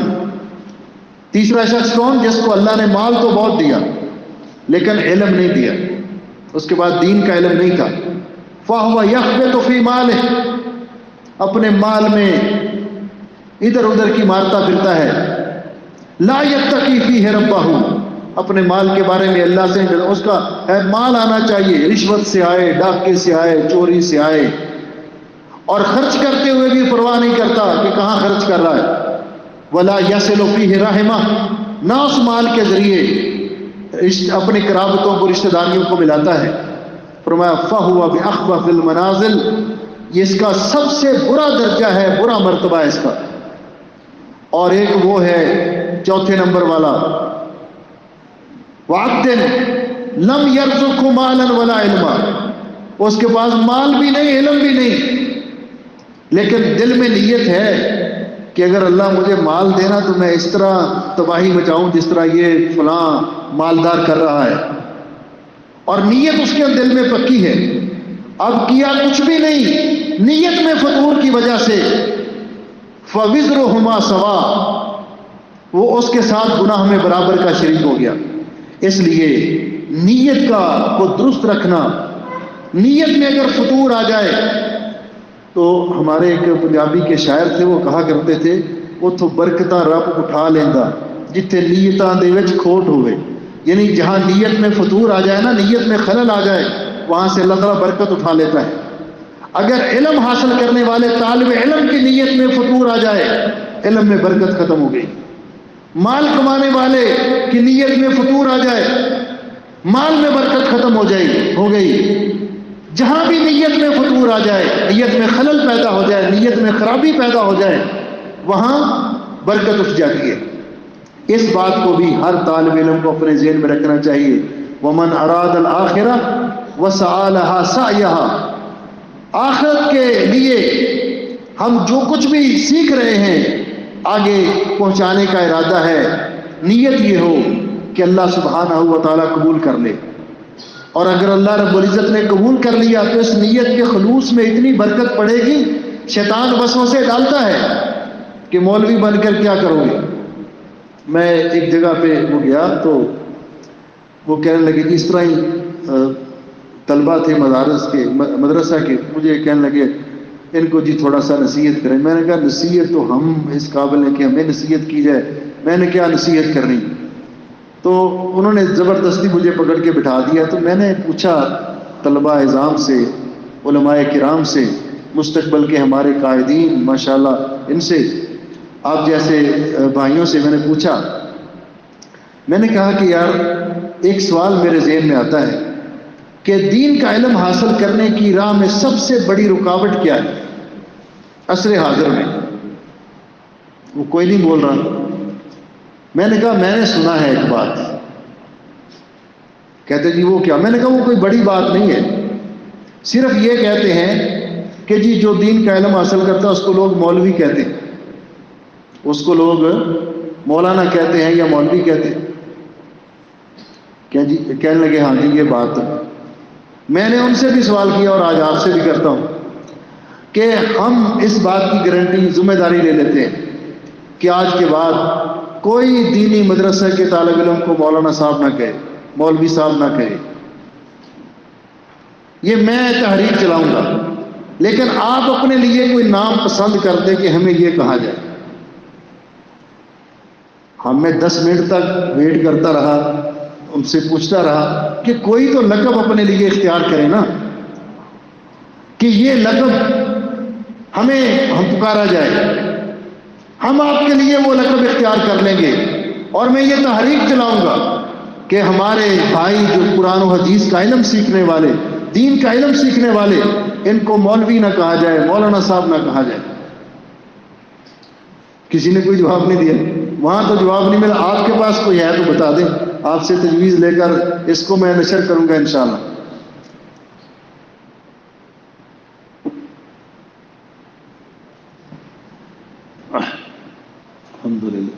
تیسرا شخص کون؟ جس کو اللہ نے مال تو بہت دیا لیکن علم نہیں دیا، اس کے بعد دین کا علم نہیں تھا. فَهُوَ يَخْبِطُ فِي مَالِهِ، اپنے مال میں ادھر ادھر کی مارتا پھرتا ہے. لَا يَتَّقِي فِيهِ رَبَّهُ، اپنے مال کے بارے میں اللہ سے اس کا مال آنا چاہیے، رشوت سے آئے، ڈاکے سے آئے، چوری سے آئے، اور خرچ کرتے ہوئے بھی پرواہ نہیں کرتا کہ کہاں خرچ کر رہا ہے. وَلَا يَصِلُ فِيهِ رَحِمَهُ، نہ اس مال کے ذریعے اپنی قرابتوں کو، رشتہ داریوں کو ملاتا ہے. فرمایا فَهُوَ بِأَخْبَثِ الْمَنَازِلِ، یہ اس کا سب سے برا درجہ ہے، برا مرتبہ ہے اس کا. اور ایک وہ ہے چوتھے نمبر والا وَعَبْدٍ لَمْ يَرْزُقْهُ مَالًا وَلَا عِلْمًا، اس کے پاس مال بھی نہیں، علم بھی نہیں، لیکن دل میں نیت ہے کہ اگر اللہ مجھے مال دینا تو میں اس طرح تباہی مچاؤں جس طرح یہ فلاں مالدار کر رہا ہے. اور نیت اس کے دل میں پکی ہے. اب کیا کچھ بھی نہیں، نیت میں فطور کی وجہ سے فَوِزْرُهُمَا سَوَاءٌ، وہ اس کے ساتھ گناہ میں برابر کا شریک ہو گیا. اس لیے نیت کو درست رکھنا، نیت میں اگر فطور آ جائے تو ہمارے ایک پنجابی کے شاعر تھے، وہ کہا کرتے تھے اتو برکتاں رب اٹھا لیندا جتھے نیتاں دے وچ کھوٹ ہوئے. یعنی جہاں نیت میں فطور آ جائے نا، نیت میں خلل آ جائے، وہاں سے اللہ تعالیٰ برکت اٹھا لیتا ہے. اگر علم حاصل کرنے والے طالب علم کی نیت میں فطور آ جائے، علم میں برکت ختم ہو گئی. مال کمانے والے کی نیت میں فطور آ جائے، مال میں برکت ختم ہو گئی. جہاں بھی نیت میں فطور آ جائے، نیت میں خلل پیدا ہو جائے، نیت میں خرابی پیدا ہو جائے، وہاں برکت اٹھ جاتی ہے. اس بات کو بھی ہر طالب علم کو اپنے ذہن میں رکھنا چاہیے. وَمَنْ أَرَادَ الْآخِرَةَ وَسَعَى لَهَا سَعْيَهَا، آخرت کے لیے ہم جو کچھ بھی سیکھ رہے ہیں آگے پہنچانے کا ارادہ ہے، نیت یہ ہو کہ اللہ سبحانہ و تعالیٰ قبول کر لے، اور اگر اللہ رب العزت نے قبول کر لیا تو اس نیت کے خلوص میں اتنی برکت پڑے گی، شیطان وسوسے ڈالتا ہے کہ مولوی بن کر کیا کرو گے۔ میں ایک جگہ پہ وہ گیا تو وہ کہنے لگے کہ اس طرح ہی طلبہ تھے مدرسہ کے، مجھے کہنے لگے ان کو جی تھوڑا سا نصیحت کریں۔ میں نے کہا نصیحت تو ہم اس قابل ہیں کہ ہمیں نصیحت کی جائے، میں نے کیا نصیحت کرنی۔ تو انہوں نے زبردستی مجھے پکڑ کے بٹھا دیا۔ تو میں نے پوچھا طلبہ اعظام سے، علماء کرام سے، مستقبل کے ہمارے قائدین ماشاءاللہ، ان سے، آپ جیسے بھائیوں سے میں نے پوچھا، میں نے کہا کہ یار ایک سوال میرے ذہن میں آتا ہے کہ دین کا علم حاصل کرنے کی راہ میں سب سے بڑی رکاوٹ کیا ہے عصر حاضر میں؟ وہ کوئی نہیں بول رہا۔ میں نے کہا میں نے سنا ہے ایک بات۔ کہتے جی وہ کیا؟ میں نے کہا وہ کوئی بڑی بات نہیں ہے، صرف یہ کہتے ہیں کہ جی جو دین کا علم حاصل کرتا ہے اس کو لوگ مولوی کہتے ہیں، اس کو لوگ مولانا کہتے ہیں یا مولوی کہتے ہیں۔ جی کہنے لگے ہاں جی یہ بات۔ میں نے ان سے بھی سوال کیا اور آج آپ سے بھی کرتا ہوں کہ ہم اس بات کی گارنٹی ذمہ داری لے لیتے ہیں کہ آج کے بعد کوئی دینی مدرسہ کے طالب علم کو مولانا صاحب نہ کہے، مولوی صاحب نہ کہے، یہ میں تحریک چلاؤں گا، لیکن آپ اپنے لیے کوئی نام پسند کر دیں کہ ہمیں یہ کہا جائے۔ ہم میں 10 منٹ تک ویٹ کرتا رہا، ان سے پوچھتا رہا کہ کوئی تو لقب اپنے لیے اختیار کرے نا، کہ یہ لقب ہم پکارا جائے، ہم آپ کے لیے وہ لقب اختیار کر لیں گے، اور میں یہ تحریک چلاؤں گا کہ ہمارے بھائی جو قرآن و حدیث کا علم سیکھنے والے، دین کا علم سیکھنے والے، ان کو مولوی نہ کہا جائے، مولانا صاحب نہ کہا جائے۔ کسی نے کوئی جواب نہیں دیا، وہاں تو جواب نہیں ملا۔ آپ کے پاس کوئی ہے تو بتا دیں، آپ سے تجویز لے کر اس کو میں نشر کروں گا انشاءاللہ۔ الحمدللہ۔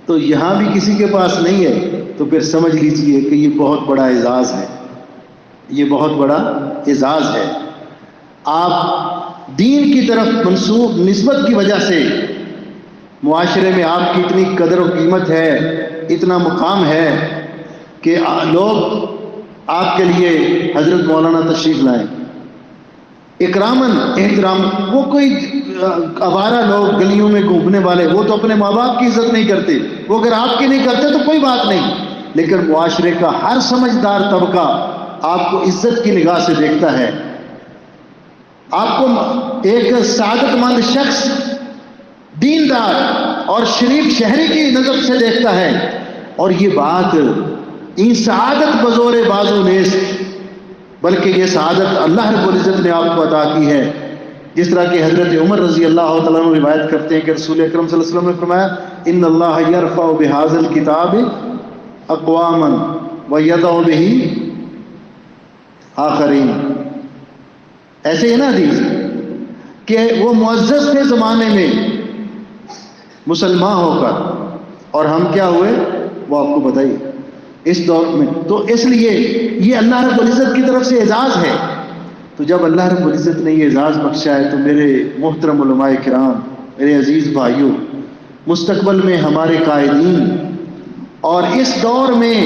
تو یہاں بھی کسی کے پاس نہیں ہے تو پھر سمجھ لیجئے کہ یہ بہت بڑا اعزاز ہے، یہ بہت بڑا اعزاز ہے۔ آپ دین کی طرف منسوب نسبت کی وجہ سے معاشرے میں آپ کی اتنی قدر و قیمت ہے، اتنا مقام ہے کہ لوگ آپ کے لیے حضرت مولانا تشریف لائیں اکرامن احترام۔ وہ کوئی آوارہ لوگ گلیوں میں گھومنے والے، وہ تو اپنے ماں باپ کی عزت نہیں کرتے، وہ اگر آپ کی نہیں کرتے تو کوئی بات نہیں، لیکن معاشرے کا ہر سمجھدار طبقہ آپ کو عزت کی نگاہ سے دیکھتا ہے، آپ کو ایک سعادت مند شخص، دیندار اور شریف شہری کی نظر سے دیکھتا ہے۔ اور یہ بات ان سعادت بزور بازو نیست، بلکہ یہ سعادت اللہ رب العزت نے آپ کو عطا کی ہے۔ جس طرح کہ حضرت عمر رضی اللہ تعالیٰ عنہ روایت کرتے ہیں کہ رسول اکرم صلی اللہ علیہ وسلم نے فرمایا ان اللہ یرفع بہذا الکتاب اقواما ویضع بہ آخرین۔ ایسے ہی نا حدیث کہ وہ معزز تھے زمانے میں مسلمان ہو کر، اور ہم کیا ہوئے وہ آپ کو بتائیے اس دور میں۔ تو اس لیے یہ اللہ رب العزت کی طرف سے اعزاز ہے۔ تو جب اللہ رب العزت نے یہ اعزاز بخشا ہے تو میرے محترم علماء کرام، میرے عزیز بھائیوں، مستقبل میں ہمارے قائدین، اور اس دور میں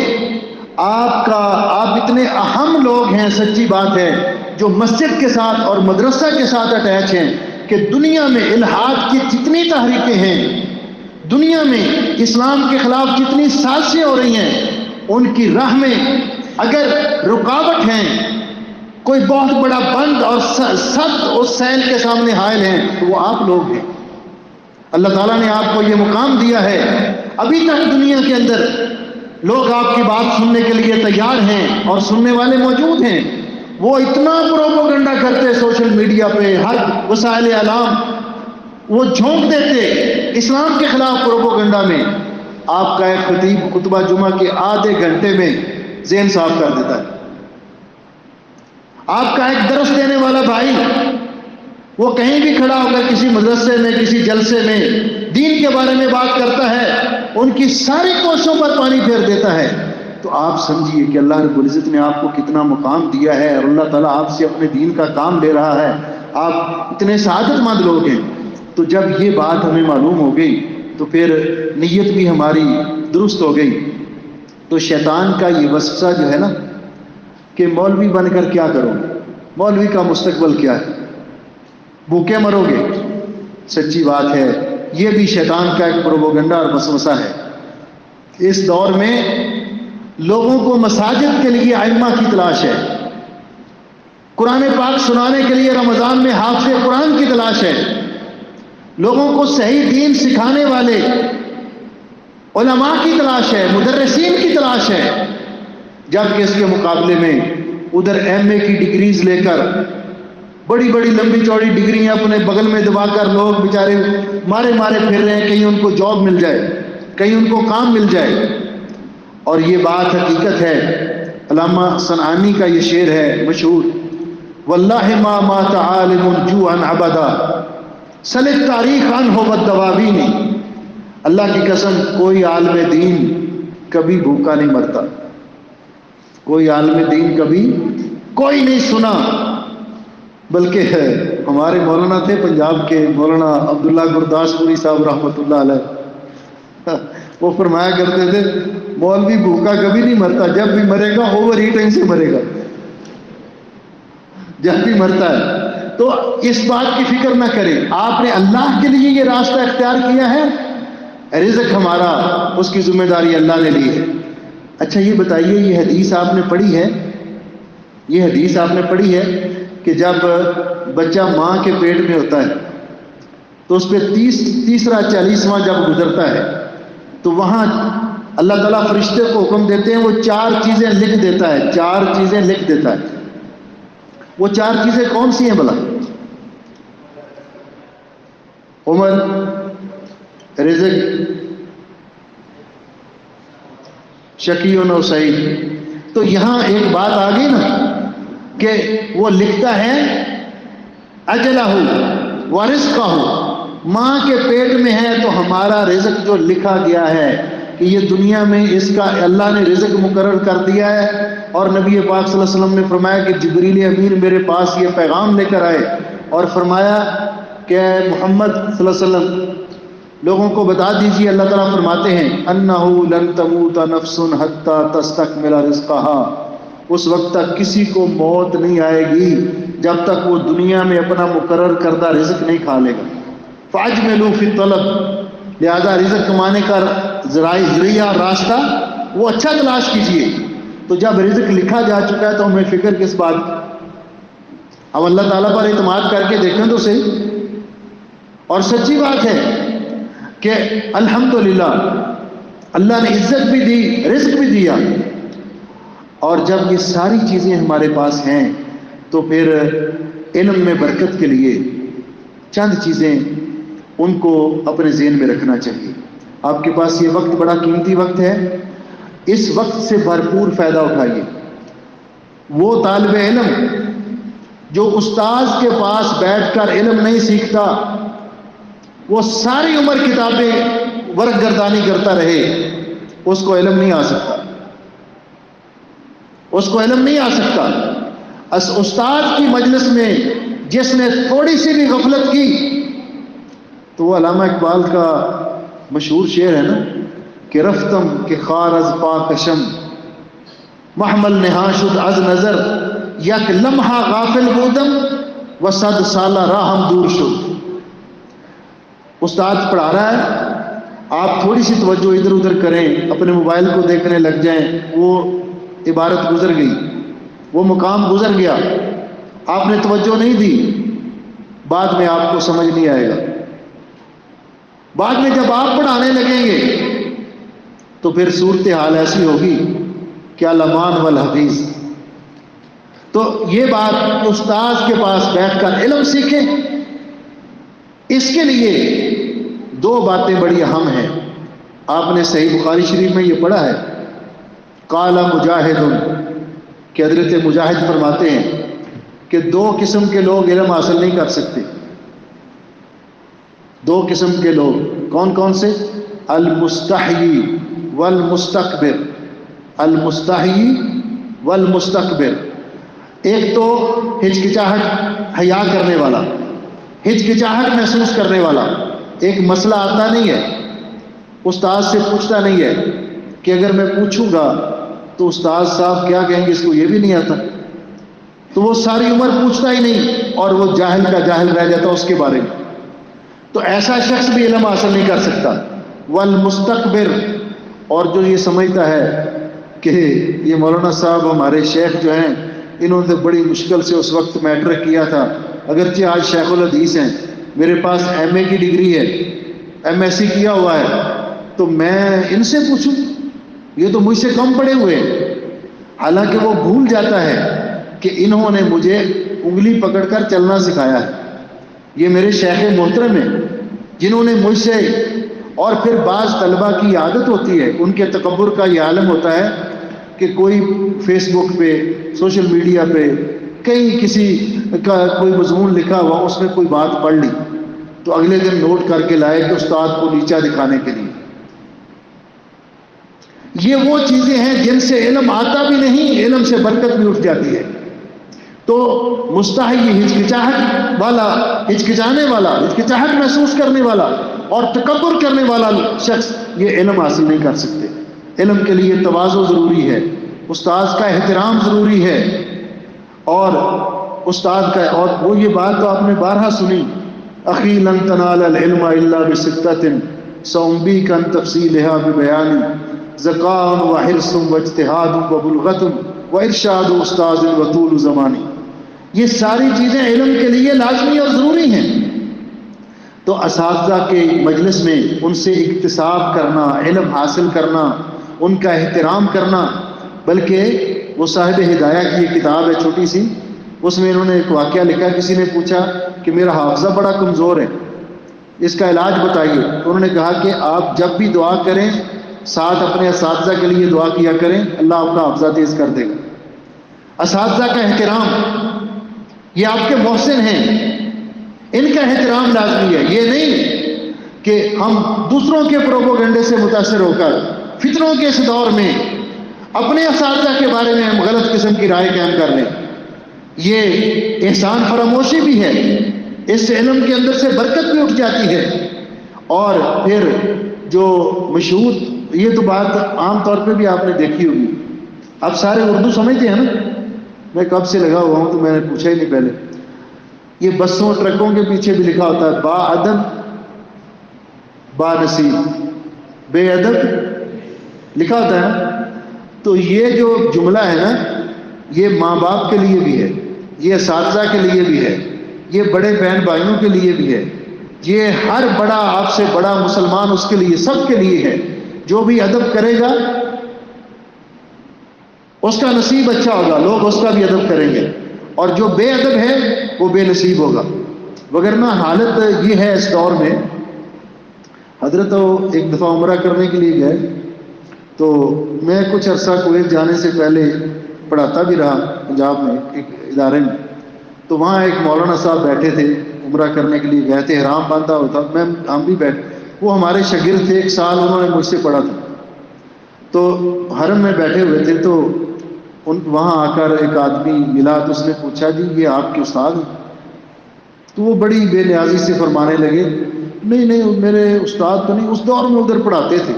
آپ اتنے اہم لوگ ہیں، سچی بات ہے، جو مسجد کے ساتھ اور مدرسہ کے ساتھ اٹیچ ہیں، کہ دنیا میں الحاد کی جتنی تحریکیں ہیں، دنیا میں اسلام کے خلاف جتنی سازشیں ہو رہی ہیں، ان کی راہ میں اگر رکاوٹ ہیں، کوئی بہت بڑا بند اور سد اس سیل کے سامنے حائل ہیں، تو وہ آپ لوگ ہیں۔ اللہ تعالیٰ نے آپ کو یہ مقام دیا ہے، ابھی تک دنیا کے اندر لوگ آپ کی بات سننے کے لیے تیار ہیں اور سننے والے موجود ہیں۔ وہ اتنا پروپیگنڈا کرتے سوشل میڈیا پہ، ہر وسائل اعلام وہ جھونک دیتے اسلام کے خلاف پروپیگنڈا میں۔ آپ کا ایک خطیب خطبہ جمعہ کے آدھے گھنٹے میں ذہن صاف کر دیتا ہے۔ آپ کا ایک درس دینے والا بھائی وہ کہیں بھی کھڑا ہو کر کسی مدرسے میں، کسی جلسے میں دین کے بارے میں بات کرتا ہے، ان کی ساری کوششوں پر پانی پھیر دیتا ہے۔ تو آپ سمجھیے کہ اللہ رب العزت نے آپ کو کتنا مقام دیا ہے، اور اللہ تعالیٰ آپ سے اپنے دین کا کام لے رہا ہے، آپ اتنے سعادت مند لوگ ہیں۔ تو جب یہ بات ہمیں معلوم ہو گئی تو پھر نیت بھی ہماری درست ہو گئی۔ تو شیطان کا یہ وسوسہ جو ہے نا کہ مولوی بن کر کیا کرو، مولوی کا مستقبل کیا ہے، بھوکے مرو گے، سچی بات ہے، یہ بھی شیطان کا ایک پروپیگنڈا اور وسوسہ ہے۔ اس دور میں لوگوں کو مساجد کے لیے ائمہ کی تلاش ہے، قرآن پاک سنانے کے لیے رمضان میں حافظ قرآن کی تلاش ہے، لوگوں کو صحیح دین سکھانے والے علماء کی تلاش ہے، مدرسین کی تلاش ہے، جبکہ اس کے مقابلے میں ادھر ایم اے کی ڈگریز لے کر بڑی بڑی لمبی چوڑی ڈگریاں اپنے بغل میں دبا کر لوگ بیچارے مارے پھر رہے ہیں، کہیں ان کو جاب مل جائے، کہیں ان کو کام مل جائے۔ اور یہ بات حقیقت ہے، علامہ صنعانی کا یہ شعر ہے مشہور، واللہ ما مات عالم جوعا ابدا سلک تاریخ عنہ والدواوین، اللہ کی قسم کوئی عالم دین کبھی بھوکا نہیں مرتا، کوئی عالم دین کبھی کوئی نہیں سنا۔ بلکہ ہمارے مولانا تھے پنجاب کے، مولانا عبداللہ گرداس پوری صاحب رحمۃ اللہ علیہ، وہ فرمایا کرتے تھے مولوی بھوکا کبھی نہیں مرتا، جب بھی مرے گا اوور ایٹنگ سے مرے گا، جب بھی مرتا ہے۔ تو اس بات کی فکر نہ کریں، آپ نے اللہ کے لیے یہ راستہ اختیار کیا ہے، رزق ہمارا اس کی ذمہ داری اللہ نے لی ہے۔ اچھا یہ بتائیے، یہ حدیث آپ نے پڑھی ہے، یہ حدیث آپ نے پڑھی ہے کہ جب بچہ ماں کے پیٹ میں ہوتا ہے تو اس پہ تیسرا 40واں جب گزرتا ہے تو وہاں اللہ تعالیٰ فرشتے کو حکم دیتے ہیں، وہ 4 چیزیں لکھ دیتا ہے، 4 چیزیں لکھ دیتا ہے۔ وہ 4 چیزیں کون سی ہیں بھلا؟ عمر، رزق، شقی و سعید۔ تو یہاں ایک بات آ گئی نا کہ وہ لکھتا ہے اجلہ و رزقہ، ماں کے پیٹ میں ہے تو ہمارا رزق جو لکھا گیا ہے کہ یہ دنیا میں اس کا اللہ نے رزق مقرر کر دیا ہے۔ اور نبی پاک صلی اللہ علیہ وسلم نے فرمایا کہ جبریل امین میرے پاس یہ پیغام لے کر آئے اور فرمایا کہ محمد صلی اللہ علیہ وسلم لوگوں کو بتا دیجیے، اللہ تعالیٰ فرماتے ہیں انہ لن تموت نفس حتی تستکمل رزقہا، اس وقت تک کسی کو موت نہیں آئے گی جب تک وہ دنیا میں اپنا مقرر کردہ رزق نہیں کھا لے گا۔ فاجملوا فی الطلب، لہذا رزق کمانے کا ذریعہ راستہ وہ اچھا تلاش کیجیے۔ تو جب رزق لکھا جا چکا ہے تو ہمیں فکر کس بات کی؟ اب اللہ تعالیٰ پر اعتماد کر کے دیکھیں تو صحیح۔ اور سچی بات ہے کہ الحمدللہ اللہ نے عزت بھی دی، رزق بھی دیا، اور جب یہ ساری چیزیں ہمارے پاس ہیں تو پھر علم میں برکت کے لیے چند چیزیں ان کو اپنے ذہن میں رکھنا چاہیے۔ آپ کے پاس یہ وقت بڑا قیمتی وقت ہے، اس وقت سے بھرپور فائدہ اٹھائیے۔ وہ طالب علم جو استاذ کے پاس بیٹھ کر علم نہیں سیکھتا، وہ ساری عمر کتابیں ورق گردانی کرتا رہے، اس کو علم نہیں آ سکتا، اس کو علم نہیں آ سکتا۔ استاد کی مجلس میں جس نے تھوڑی سی بھی غفلت کی تو وہ علامہ اقبال کا مشہور شعر ہے نا کہ رفتم کہ خار از پاکشم محمل نہا شد از نظر، یک لمحہ غافل بودم و 100 سالہ راہم دور شد۔ استاد پڑھا رہا ہے، آپ تھوڑی سی توجہ ادھر ادھر کریں، اپنے موبائل کو دیکھنے لگ جائیں، وہ عبارت گزر گئی، وہ مقام گزر گیا، آپ نے توجہ نہیں دی، بعد میں آپ کو سمجھ نہیں آئے گا۔ بعد میں جب آپ پڑھانے لگیں گے تو پھر صورتحال ایسی ہوگی کہ الامان والحدیث۔ تو یہ بات استاذ کے پاس بیٹھ کر علم سیکھیں، اس کے لیے 2 باتیں بڑی اہم ہیں۔ آپ نے صحیح بخاری شریف میں یہ پڑھا ہے، قال مجاہد، کہ حضرت مجاہد فرماتے ہیں کہ 2 قسم کے لوگ علم حاصل نہیں کر سکتے۔ دو قسم کے لوگ، کون کون سے؟ المستحیی والمستکبر، المستحیی والمستکبر۔ ایک تو ہچکچاہٹ، حیا کرنے والا، ہچکچاہٹ محسوس کرنے والا، ایک مسئلہ آتا نہیں ہے، استاد سے پوچھتا نہیں ہے کہ اگر میں پوچھوں گا تو استاد صاحب کیا کہیں گے، اس کو یہ بھی نہیں آتا، تو وہ ساری عمر پوچھتا ہی نہیں اور وہ جاہل کا جاہل رہ جاتا اس کے بارے میں، تو ایسا شخص بھی علم حاصل نہیں کر سکتا۔ والمستکبر، اور جو یہ سمجھتا ہے کہ یہ مولانا صاحب ہمارے شیخ جو ہیں انہوں نے بڑی مشکل سے اس وقت میٹرک کیا تھا، اگرچہ آج شیخ الحدیث ہیں، میرے پاس ایم اے کی ڈگری ہے، ایم ایس سی کیا ہوا ہے، تو میں ان سے پوچھوں، یہ تو مجھ سے کم پڑے ہوئے ہیں۔ حالانکہ وہ بھول جاتا ہے کہ انہوں نے مجھے انگلی پکڑ کر چلنا سکھایا ہے، یہ میرے شیخ محترم ہیں جنہوں نے مجھ سے، اور پھر بعض طلبہ کی عادت ہوتی ہے، ان کے تکبر کا یہ عالم ہوتا ہے کہ کوئی فیس بک پہ، سوشل میڈیا پہ کہیں کسی کا کوئی مضمون لکھا ہوا، اس میں کوئی بات پڑھ لی تو اگلے دن نوٹ کر کے لائے کہ استاد کو نیچا دکھانے کے لیے۔ یہ وہ چیزیں ہیں جن سے علم آتا بھی نہیں، علم سے برکت بھی اٹھ جاتی ہے۔ تو مستحی، ہچکچاہٹ والا، ہچکچانے والا، ہچکچاہٹ محسوس کرنے والا اور تکبر کرنے والا شخص یہ علم حاصل نہیں کر سکتے۔ علم کے لیے تواضع ضروری ہے، استاد کا احترام ضروری ہے، اور استاد کا، اور وہ یہ بات تو آپ نے بارہا سنی، اخی لن تنال العلم الا بستۃ سأنبئک عن تفصیلها ببیان ذکاء وحرص واجتہاد وبلغۃ وارشاد استاذ وطول زمانی۔ یہ ساری چیزیں علم کے لیے لازمی اور ضروری ہیں، تو اساتذہ کے مجلس میں ان سے اکتساب کرنا، علم حاصل کرنا، ان کا احترام کرنا۔ بلکہ وہ صاحب ہدایہ کی ایک کتاب ہے چھوٹی سی، اس میں انہوں نے ایک واقعہ لکھا، کسی نے پوچھا کہ میرا حافظہ بڑا کمزور ہے، اس کا علاج بتائیے، تو انہوں نے کہا کہ آپ جب بھی دعا کریں ساتھ اپنے اساتذہ کے لیے دعا کیا کریں، اللہ آپ کا حافظہ تیز کر دے گا۔ اساتذہ کا احترام، یہ آپ کے محسن ہیں، ان کا احترام لازمی ہے۔ یہ نہیں کہ ہم دوسروں کے پروپیگنڈے سے متاثر ہو کر فتنوں کے اس دور میں اپنے اساتذہ کے بارے میں ہم غلط قسم کی رائے قائم کر لیں، یہ احسان فراموشی بھی ہے، اس سے علم کے اندر سے برکت بھی اٹھ جاتی ہے۔ اور پھر جو مشہور، یہ تو بات عام طور پہ بھی آپ نے دیکھی ہوگی، اب سارے اردو سمجھتے ہیں نا، میں کب سے لگا ہوا ہوں تو میں نے پوچھا ہی نہیں پہلے، یہ بسوں ٹرکوں کے پیچھے بھی لکھا ہوتا ہے با ادب با نصیب، بے ادب لکھا ہوتا ہے نا، تو یہ جو جملہ ہے نا، یہ ماں باپ کے لیے بھی ہے، یہ اساتذہ کے لیے بھی ہے، یہ بڑے بہن بھائیوں کے لیے بھی ہے، یہ ہر بڑا آپ سے بڑا مسلمان اس کے لیے، سب کے لیے ہے۔ جو بھی ادب کرے گا اس کا نصیب اچھا ہوگا، لوگ اس کا بھی ادب کریں گے، اور جو بے ادب ہے وہ بے نصیب ہوگا۔ وگرنہ حالت یہ ہے اس دور میں، حضرت ایک دفعہ عمرہ کرنے کے لیے گئے، تو میں کچھ عرصہ کویت جانے سے پہلے پڑھاتا بھی رہا پنجاب میں ایک ادارے میں، تو وہاں ایک مولانا صاحب بیٹھے تھے، عمرہ کرنے کے لیے گئے تھے، احرام باندھا ہوتا، ہم بھی بیٹھے، وہ ہمارے شاگرد تھے، ایک سال انہوں نے مجھ سے پڑھا تھا، تو حرم میں بیٹھے ہوئے تھے، تو وہاں آ کر ایک آدمی ملا، تو اس نے پوچھا جی یہ آپ کے استاد ہیں؟ تو وہ بڑی بے نیازی سے فرمانے لگے نہیں نہیں میرے استاد تو نہیں، اس دور میں ادھر پڑھاتے تھے۔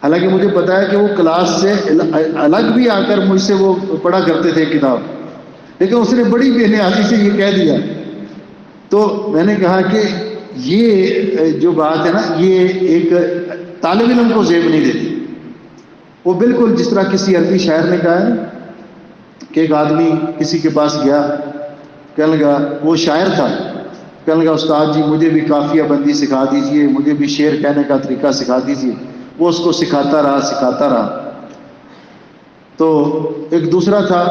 حالانکہ مجھے پتا ہے کہ وہ کلاس سے الگ بھی آ کر مجھ سے وہ پڑھا کرتے تھے کتاب، لیکن اس نے بڑی بے نیازی سے یہ کہہ دیا۔ تو میں نے کہا کہ یہ جو بات ہے نا، یہ ایک طالب علم کو زیب نہیں دیتی، وہ بالکل جس طرح کسی عربی شاعر نے کہا ہے کہ ایک آدمی کسی کے پاس گیا، کہنے لگا، وہ شاعر تھا، کہنے لگا استاد جی مجھے بھی قافیہ بندی سکھا دیجئے، مجھے بھی شعر کہنے کا طریقہ سکھا دیجئے۔ وہ اس کو سکھاتا رہا۔ تو ایک دوسرا تھا،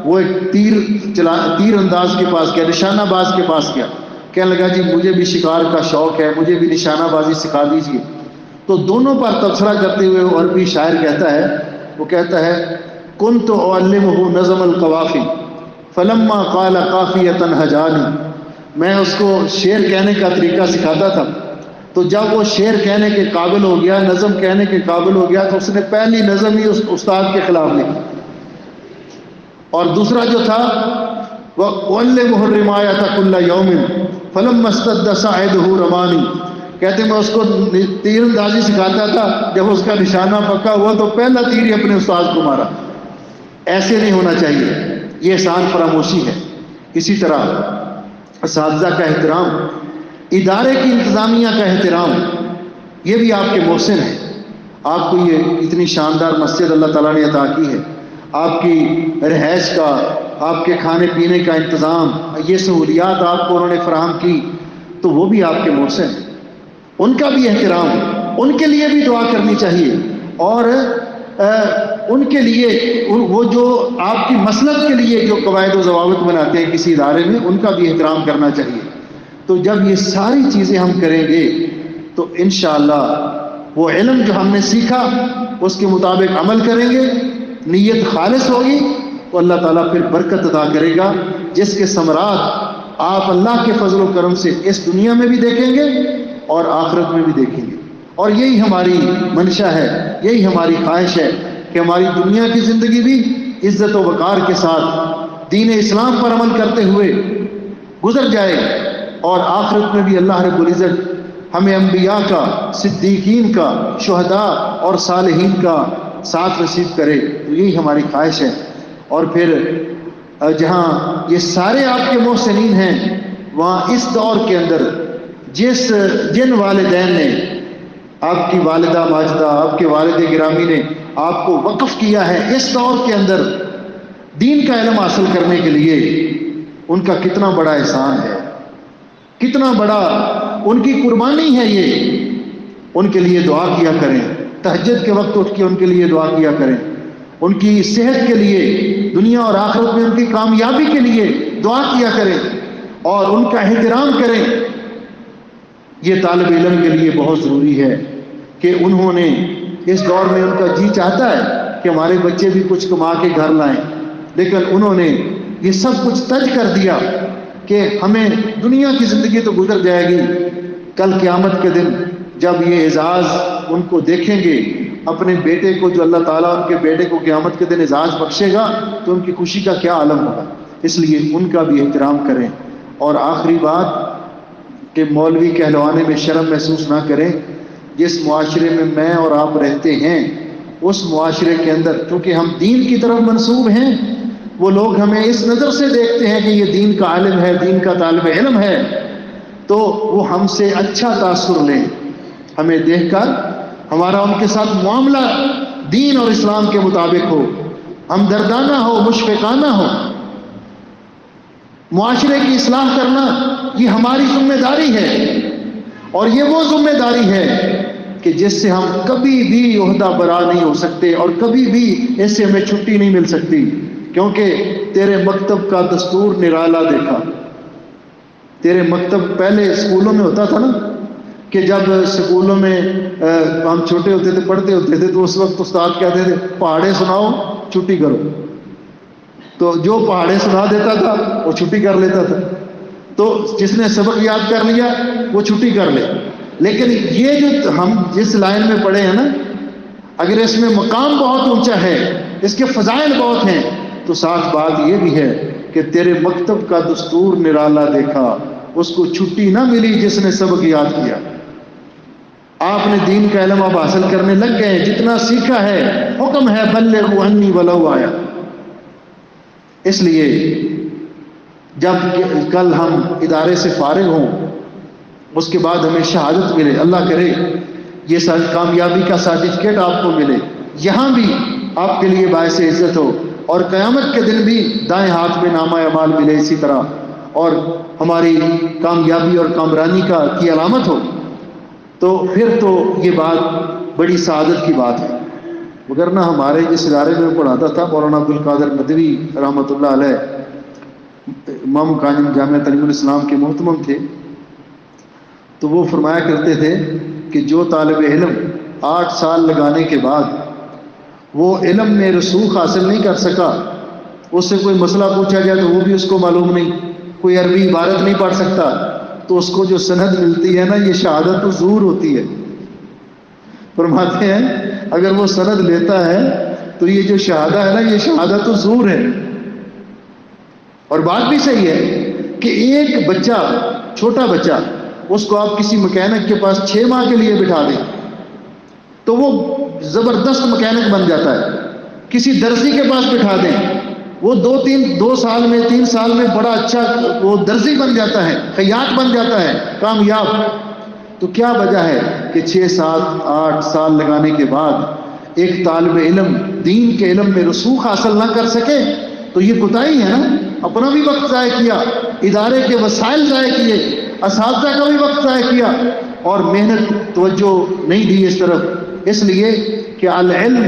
وہ ایک تیر انداز کے پاس گیا، نشانہ باز کے پاس گیا، کہنے لگا جی مجھے بھی شکار کا شوق ہے، مجھے بھی نشانہ بازی سکھا دیجئے۔ تو دونوں پر تبصرہ کرتے ہوئے وہ عربی شاعر کہتا ہے، وہ کہتا ہے کنت اعلمہ نظم القوافی فلما قال قافیۃ ہجانی میں اس کو شعر کہنے کا طریقہ سکھاتا تھا، تو جب وہ شعر کہنے کے قابل ہو گیا، نظم کہنے کے قابل ہو گیا، تو اس نے پہلی نظم ہی اس استاد کے خلاف لکھی. اور دوسرا جو تھا وَأُعَلِّمُهُ الرِّمَايَةَ كُلَّ يَوْمٍ فَلَمَّا اسْتَدَّ سَاعِدُهُ رَمَانِي. کہتے میں اس کو تیر اندازی سکھاتا تھا، جب اس کا نشانہ پکا ہوا تو پہلا تیر ہی اپنے استاد کو مارا. ایسے نہیں ہونا چاہیے، یہ احسان فراموشی ہے. اسی طرح اساتذہ کا احترام، ادارے کی انتظامیہ کا احترام، یہ بھی آپ کے محسن ہیں. آپ کو یہ اتنی شاندار مسجد اللہ تعالیٰ نے عطا کی ہے، آپ کی رہائش کا، آپ کے کھانے پینے کا انتظام، یہ سہولیات آپ کو انہوں نے فراہم کی، تو وہ بھی آپ کے محسن ہیں. ان کا بھی احترام، ان کے لیے بھی دعا کرنی چاہیے. اور ان کے لیے وہ جو آپ کی مسلک کے لیے جو قواعد و ضوابط بناتے ہیں کسی ادارے میں، ان کا بھی احترام کرنا چاہیے. تو جب یہ ساری چیزیں ہم کریں گے تو انشاءاللہ وہ علم جو ہم نے سیکھا اس کے مطابق عمل کریں گے، نیت خالص ہوگی تو اللہ تعالیٰ پھر برکت عطا کرے گا، جس کے ثمرات آپ اللہ کے فضل و کرم سے اس دنیا میں بھی دیکھیں گے اور آخرت میں بھی دیکھیں گے. اور یہی ہماری منشا ہے، یہی ہماری خواہش ہے کہ ہماری دنیا کی زندگی بھی عزت و وقار کے ساتھ دین اسلام پر عمل کرتے ہوئے گزر جائے، اور آخرت میں بھی اللہ رب العزت ہمیں انبیاء کا، صدیقین کا، شہداء اور صالحین کا ساتھ نصیب کرے. تو یہی ہماری خواہش ہے. اور پھر جہاں یہ سارے آپ کے محسنین ہیں، وہاں اس دور کے اندر جن والدین نے، آپ کی والدہ ماجدہ، آپ کے والد گرامی نے آپ کو وقف کیا ہے اس دور کے اندر دین کا علم حاصل کرنے کے لیے، ان کا کتنا بڑا احسان ہے، کتنا بڑا ان کی قربانی ہے. یہ ان کے لیے دعا کیا کریں، تہجد کے وقت اٹھ کے ان کے لیے دعا کیا کریں، ان کی صحت کے لیے، دنیا اور آخرت میں ان کی کامیابی کے لیے دعا کیا کریں اور ان کا احترام کریں. یہ طالب علم کے لیے بہت ضروری ہے کہ انہوں نے اس دور میں، ان کا جی چاہتا ہے کہ ہمارے بچے بھی کچھ کما کے گھر لائیں، لیکن انہوں نے یہ سب کچھ تج کر دیا کہ ہمیں دنیا کی زندگی تو گزر جائے گی، کل قیامت کے دن جب یہ اعزاز ان کو دیکھیں گے، اپنے بیٹے کو، جو اللہ تعالیٰ ان کے بیٹے کو قیامت کے دن اعزاز بخشے گا، تو ان کی خوشی کا کیا عالم ہوگا. اس لیے ان کا بھی احترام کریں. اور آخری بات کہ مولوی کہلوانے میں شرم محسوس نہ کریں. جس معاشرے میں میں اور آپ رہتے ہیں، اس معاشرے کے اندر چونکہ ہم دین کی طرف منسوب ہیں، وہ لوگ ہمیں اس نظر سے دیکھتے ہیں کہ یہ دین کا عالم ہے، دین کا طالب علم ہے، تو وہ ہم سے اچھا تاثر لیں. ہمیں دیکھ کر ہمارا ان کے ساتھ معاملہ دین اور اسلام کے مطابق ہو، ہمدردانہ ہو، مشفقانہ ہو. معاشرے کی اصلاح کرنا یہ ہماری ذمہ داری ہے، اور یہ وہ ذمہ داری ہے کہ جس سے ہم کبھی بھی عہدہ برا نہیں ہو سکتے، اور کبھی بھی اس سے ہمیں چھٹی نہیں مل سکتی. کیونکہ تیرے مکتب کا دستور نرالا دیکھا. تیرے مکتب پہلے اسکولوں میں ہوتا تھا نا، کہ جب اسکولوں میں ہم چھوٹے ہوتے تھے، پڑھتے ہوتے تھے، تو اس وقت استاد کہتے تھے پہاڑے سناؤ، چھٹی کرو. تو جو پہاڑے سنا دیتا تھا وہ چھٹی کر لیتا تھا. تو جس نے سبق یاد کر لیا وہ چھٹی کر لے. لیکن یہ جو ہم جس لائن میں پڑھے ہیں نا، اگر اس میں مقام بہت اونچا ہے، اس کے فضائل بہت ہیں، تو ساتھ بات یہ بھی ہے کہ تیرے مکتب کا دستور نرالا دیکھا، اس کو چھٹی نہ ملی جس نے سبق یاد کیا. آپ نے دین کا علم اب حاصل کرنے لگ گئے، جتنا سیکھا ہے حکم ہے بلغوا عنی ولو آیا. اس لیے جب کل ہم ادارے سے فارغ ہوں، اس کے بعد ہمیں شہادت ملے، اللہ کرے یہ کامیابی کا سرٹیفکیٹ آپ کو ملے، یہاں بھی آپ کے لیے باعث عزت ہو، اور قیامت کے دن بھی دائیں ہاتھ میں نامہ اعمال ملے اسی طرح، اور ہماری کامیابی اور کامرانی کی علامت ہو، تو پھر تو یہ بات بڑی سعادت کی بات ہے. وگرنہ ہمارے جس ادارے میں پڑھاتا تھا مولانا عبدالقادر ندوی رحمۃ اللہ علیہ، امام کاظم جامعہ تعلیم الاسلام کے محتمم تھے، تو وہ فرمایا کرتے تھے کہ جو طالب علم 8 سال لگانے کے بعد وہ علم میں رسوخ حاصل نہیں کر سکا، اس سے کوئی مسئلہ پوچھا جائے تو وہ بھی اس کو معلوم نہیں، کوئی عربی عبارت نہیں پڑھ سکتا، تو اس کو جو سند ملتی ہے نا، یہ شہادت الزور ہوتی ہے۔ فرماتے ہیں اگر وہ سند لیتا ہے تو یہ جو شہادہ ہے نا، یہ شہادت الزور ہے۔ اور بات بھی صحیح ہے کہ ایک بچہ، چھوٹا بچہ، اس کو آپ کسی مکینک کے پاس 6 ماہ کے لیے بٹھا دیں تو وہ زبردست مکینک بن جاتا ہے۔ کسی درزی کے پاس بٹھا دیں، وہ 2 سال میں 3 سال میں بڑا اچھا وہ درزی بن جاتا ہے، خیاط بن جاتا ہے، کامیاب۔ تو کیا وجہ ہے کہ 6 7 8 سال لگانے کے بعد ایک طالب علم دین کے علم میں رسوخ حاصل نہ کر سکے؟ تو یہ کوتاہی ہے نا، اپنا بھی وقت ضائع کیا، ادارے کے وسائل ضائع کیے، اساتذہ کا بھی وقت ضائع کیا، اور محنت توجہ نہیں دی اس طرف۔ اس لیے کہ العلم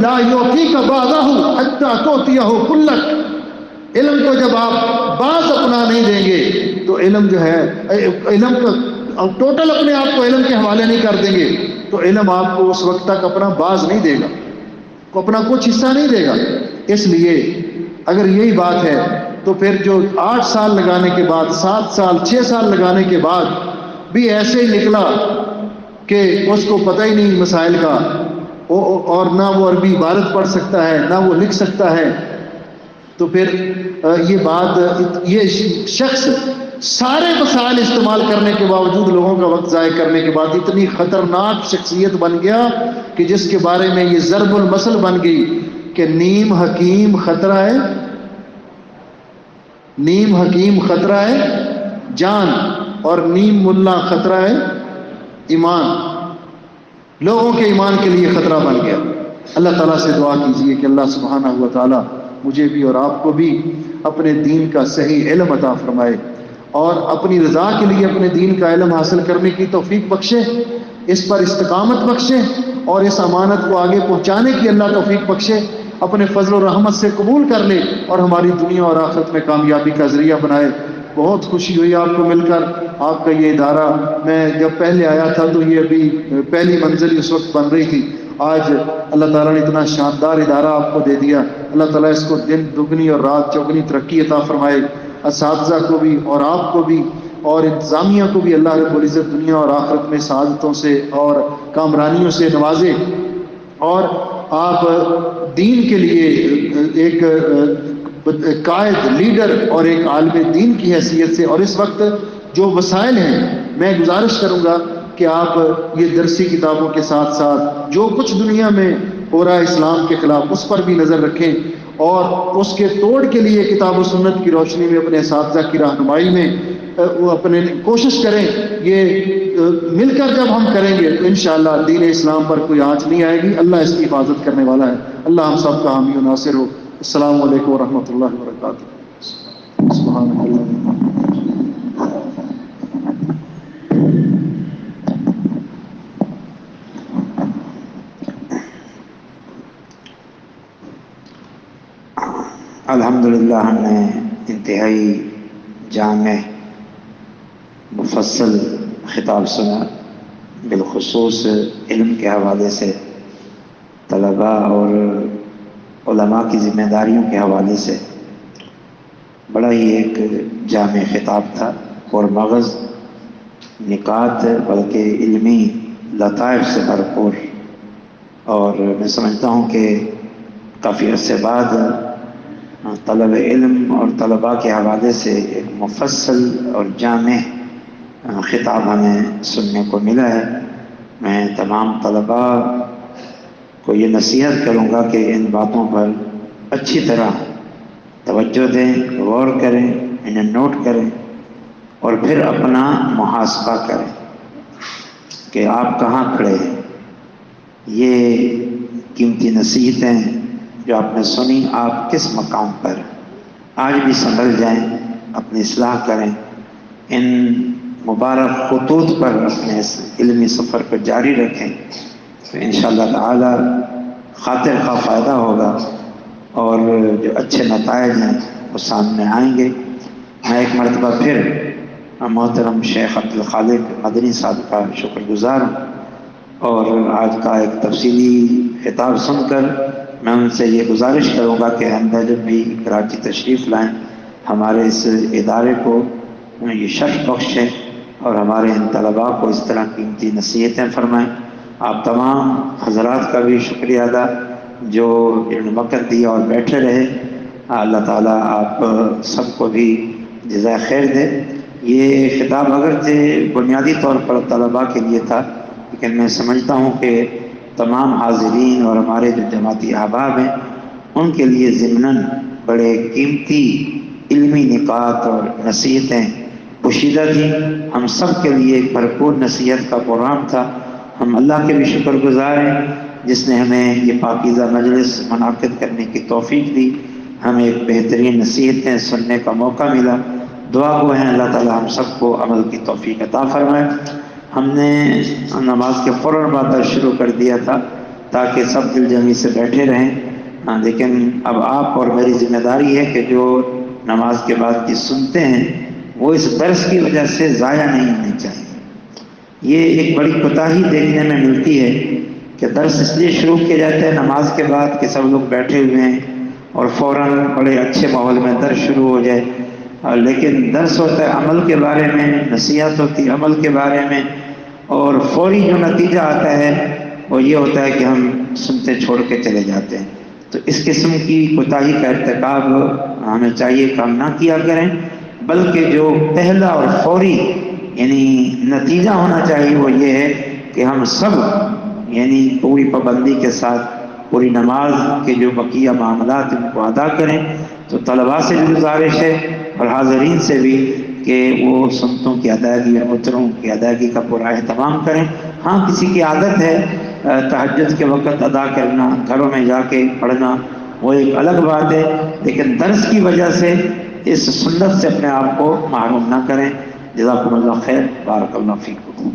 لا یعطیک بعضہ حتی تعطیہ کلک، علم کو جب آپ بعض اپنا نہیں دیں گے تو علم جو ہے، علم کا ٹوٹل اپنے آپ کو علم کے حوالے نہیں کر دیں گے تو علم آپ کو اس وقت تک اپنا بعض نہیں دے گا، اپنا کچھ حصہ نہیں دے گا۔ اس لیے اگر یہی بات ہے تو پھر جو 8 سال لگانے کے بعد، 7 سال 6 سال لگانے کے بعد بھی ایسے ہی نکلا کہ اس کو پتہ ہی نہیں مسائل کا، اور نہ وہ عربی عبارت پڑھ سکتا ہے نہ وہ لکھ سکتا ہے، تو پھر یہ بات، یہ شخص سارے وسائل استعمال کرنے کے باوجود لوگوں کا وقت ضائع کرنے کے بعد اتنی خطرناک شخصیت بن گیا کہ جس کے بارے میں یہ ضرب المثل بن گئی کہ نیم حکیم خطرہ ہے، نیم حکیم خطرہ ہے جان، اور نیم ملا خطرہ ہے ایمان۔ لوگوں کے ایمان کے لیے خطرہ بن گیا۔ اللہ تعالیٰ سے دعا کیجئے کہ اللہ سبحانہ و تعالیٰ مجھے بھی اور آپ کو بھی اپنے دین کا صحیح علم عطا فرمائے، اور اپنی رضا کے لیے اپنے دین کا علم حاصل کرنے کی توفیق بخشے، اس پر استقامت بخشے، اور اس امانت کو آگے پہنچانے کی اللہ توفیق بخشے، اپنے فضل و رحمت سے قبول کر لے اور ہماری دنیا اور آخرت میں کامیابی کا ذریعہ بنائے۔ بہت خوشی ہوئی آپ کو مل کر، آپ کا یہ ادارہ، میں جب پہلے آیا تھا تو یہ ابھی پہلی منزل اس وقت بن رہی تھی، آج اللہ تعالیٰ نے اتنا شاندار ادارہ آپ کو دے دیا۔ اللہ تعالیٰ اس کو دن دگنی اور رات چوگنی ترقی عطا فرمائے، اساتذہ کو بھی اور آپ کو بھی اور انتظامیہ کو بھی اللہ رب العزت دنیا اور آخرت میں سعادتوں سے اور کامرانیوں سے نوازے، اور آپ دین کے لیے ایک قائد، لیڈر اور ایک عالم دین کی حیثیت سے، اور اس وقت جو وسائل ہیں، میں گزارش کروں گا کہ آپ یہ درسی کتابوں کے ساتھ ساتھ جو کچھ دنیا میں ہو رہا ہے اسلام کے خلاف، اس پر بھی نظر رکھیں، اور اس کے توڑ کے لیے کتاب و سنت کی روشنی میں اپنے اساتذہ کی رہنمائی میں وہ اپنے کوشش کریں۔ یہ مل کر جب ہم کریں گے تو انشاءاللہ دین اسلام پر کوئی آنچ نہیں آئے گی۔ اللہ اس کی حفاظت کرنے والا ہے۔ اللہ ہم سب کا حامی و ناصر ہو۔ السلام علیکم ورحمۃ اللہ وبرکاتہ۔ سبحان اللہ۔ الحمدللہ ہم نے انتہائی جامع مفصل خطاب سنا، بالخصوص علم کے حوالے سے، طلباء اور علماء کی ذمہ داریوں کے حوالے سے۔ بڑا ہی ایک جامع خطاب تھا، اور مغز نکات بلکہ علمی لطائف سے بھرپور، اور میں سمجھتا ہوں کہ کافی عرصے بعد طلب علم اور طلباء کے حوالے سے ایک مفصل اور جامع خطاب ہمیں سننے کو ملا ہے۔ میں تمام طلباء کو یہ نصیحت کروں گا کہ ان باتوں پر اچھی طرح توجہ دیں، غور کریں، انہیں نوٹ کریں، اور پھر اپنا محاسبہ کریں کہ آپ کہاں کھڑے ہیں۔ یہ قیمتی نصیحتیں جو آپ نے سنی، آپ کس مقام پر آج بھی سنبھل جائیں، اپنی اصلاح کریں، ان مبارک خطوط پر اپنے اس علمی سفر کو جاری رکھیں، تو انشاءاللہ تعالی خاطر خواہ فائدہ ہوگا، اور جو اچھے نتائج ہیں وہ سامنے آئیں گے۔ میں ایک مرتبہ پھر محترم شیخ عبدالخالق مدنی صاحب کا شکر گزار ہوں، اور آج کا ایک تفصیلی خطاب سن کر میں ان سے یہ گزارش کروں گا کہ ہم جب بھی کراچی تشریف لائیں ہمارے اس ادارے کو یہ شرف بخشیں اور ہمارے ان طلباء کو اس طرح قیمتی نصیحتیں فرمائیں۔ آپ تمام حضرات کا بھی شکریہ ادا جو انہوں نے وقت دیا اور بیٹھے رہے۔ اللہ تعالیٰ آپ سب کو بھی جزائے خیر دے۔ یہ خطاب اگرچہ بنیادی طور پر طلباء کے لیے تھا، لیکن میں سمجھتا ہوں کہ تمام حاضرین اور ہمارے جو جماعتی احباب ہیں ان کے لیے ضمناً بڑے قیمتی علمی نکات اور نصیحتیں پوشیدہ تھیں۔ ہم سب کے لیے ایک بھرپور نصیحت کا پروگرام تھا۔ ہم اللہ کے بھی شکر گزار ہیں جس نے ہمیں یہ پاکیزہ مجلس منعقد کرنے کی توفیق دی، ہمیں ایک بہترین نصیحتیں سننے کا موقع ملا۔ دعا گو ہیں اللہ تعالی ہم سب کو عمل کی توفیق عطا فرمائے۔ ہم نے نماز کے فوراً بعد درس شروع کر دیا تھا تاکہ سب دل جمی سے بیٹھے رہیں، لیکن اب آپ اور میری ذمہ داری ہے کہ جو نماز کے بعد کی سنتے ہیں وہ اس درس کی وجہ سے ضائع نہیں ہونے چاہیے۔ یہ ایک بڑی کوتاہی دیکھنے میں ملتی ہے کہ درس اس لیے شروع کیا جاتا ہے نماز کے بعد کہ سب لوگ بیٹھے ہوئے ہیں اور فوراً بڑے اچھے ماحول میں درس شروع ہو جائے، لیکن درس ہوتا ہے عمل کے بارے میں، نصیحت ہوتی ہے عمل کے بارے میں، اور فوری جو نتیجہ آتا ہے وہ یہ ہوتا ہے کہ ہم سنتے چھوڑ کے چلے جاتے ہیں۔ تو اس قسم کی کوتاہی کا ارتکاب ہمیں چاہیے کہ ہم نہ کیا کریں، بلکہ جو پہلا اور فوری یعنی نتیجہ ہونا چاہیے وہ یہ ہے کہ ہم سب یعنی پوری پابندی کے ساتھ پوری نماز کے جو بقیہ معاملات ان کو ادا کریں۔ تو طلباء سے بھی گزارش ہے اور حاضرین سے بھی کہ وہ سنتوں کی ادائیگی اور وتروں کی ادائیگی کا پورا اہتمام کریں۔ ہاں کسی کی عادت ہے تہجد کے وقت ادا کرنا، گھروں میں جا کے پڑھنا، وہ ایک الگ بات ہے، لیکن درس کی وجہ سے اس سنت سے اپنے آپ کو محروم نہ کریں۔ جزاکم اللہ خیر، بارک اللہ فیکم۔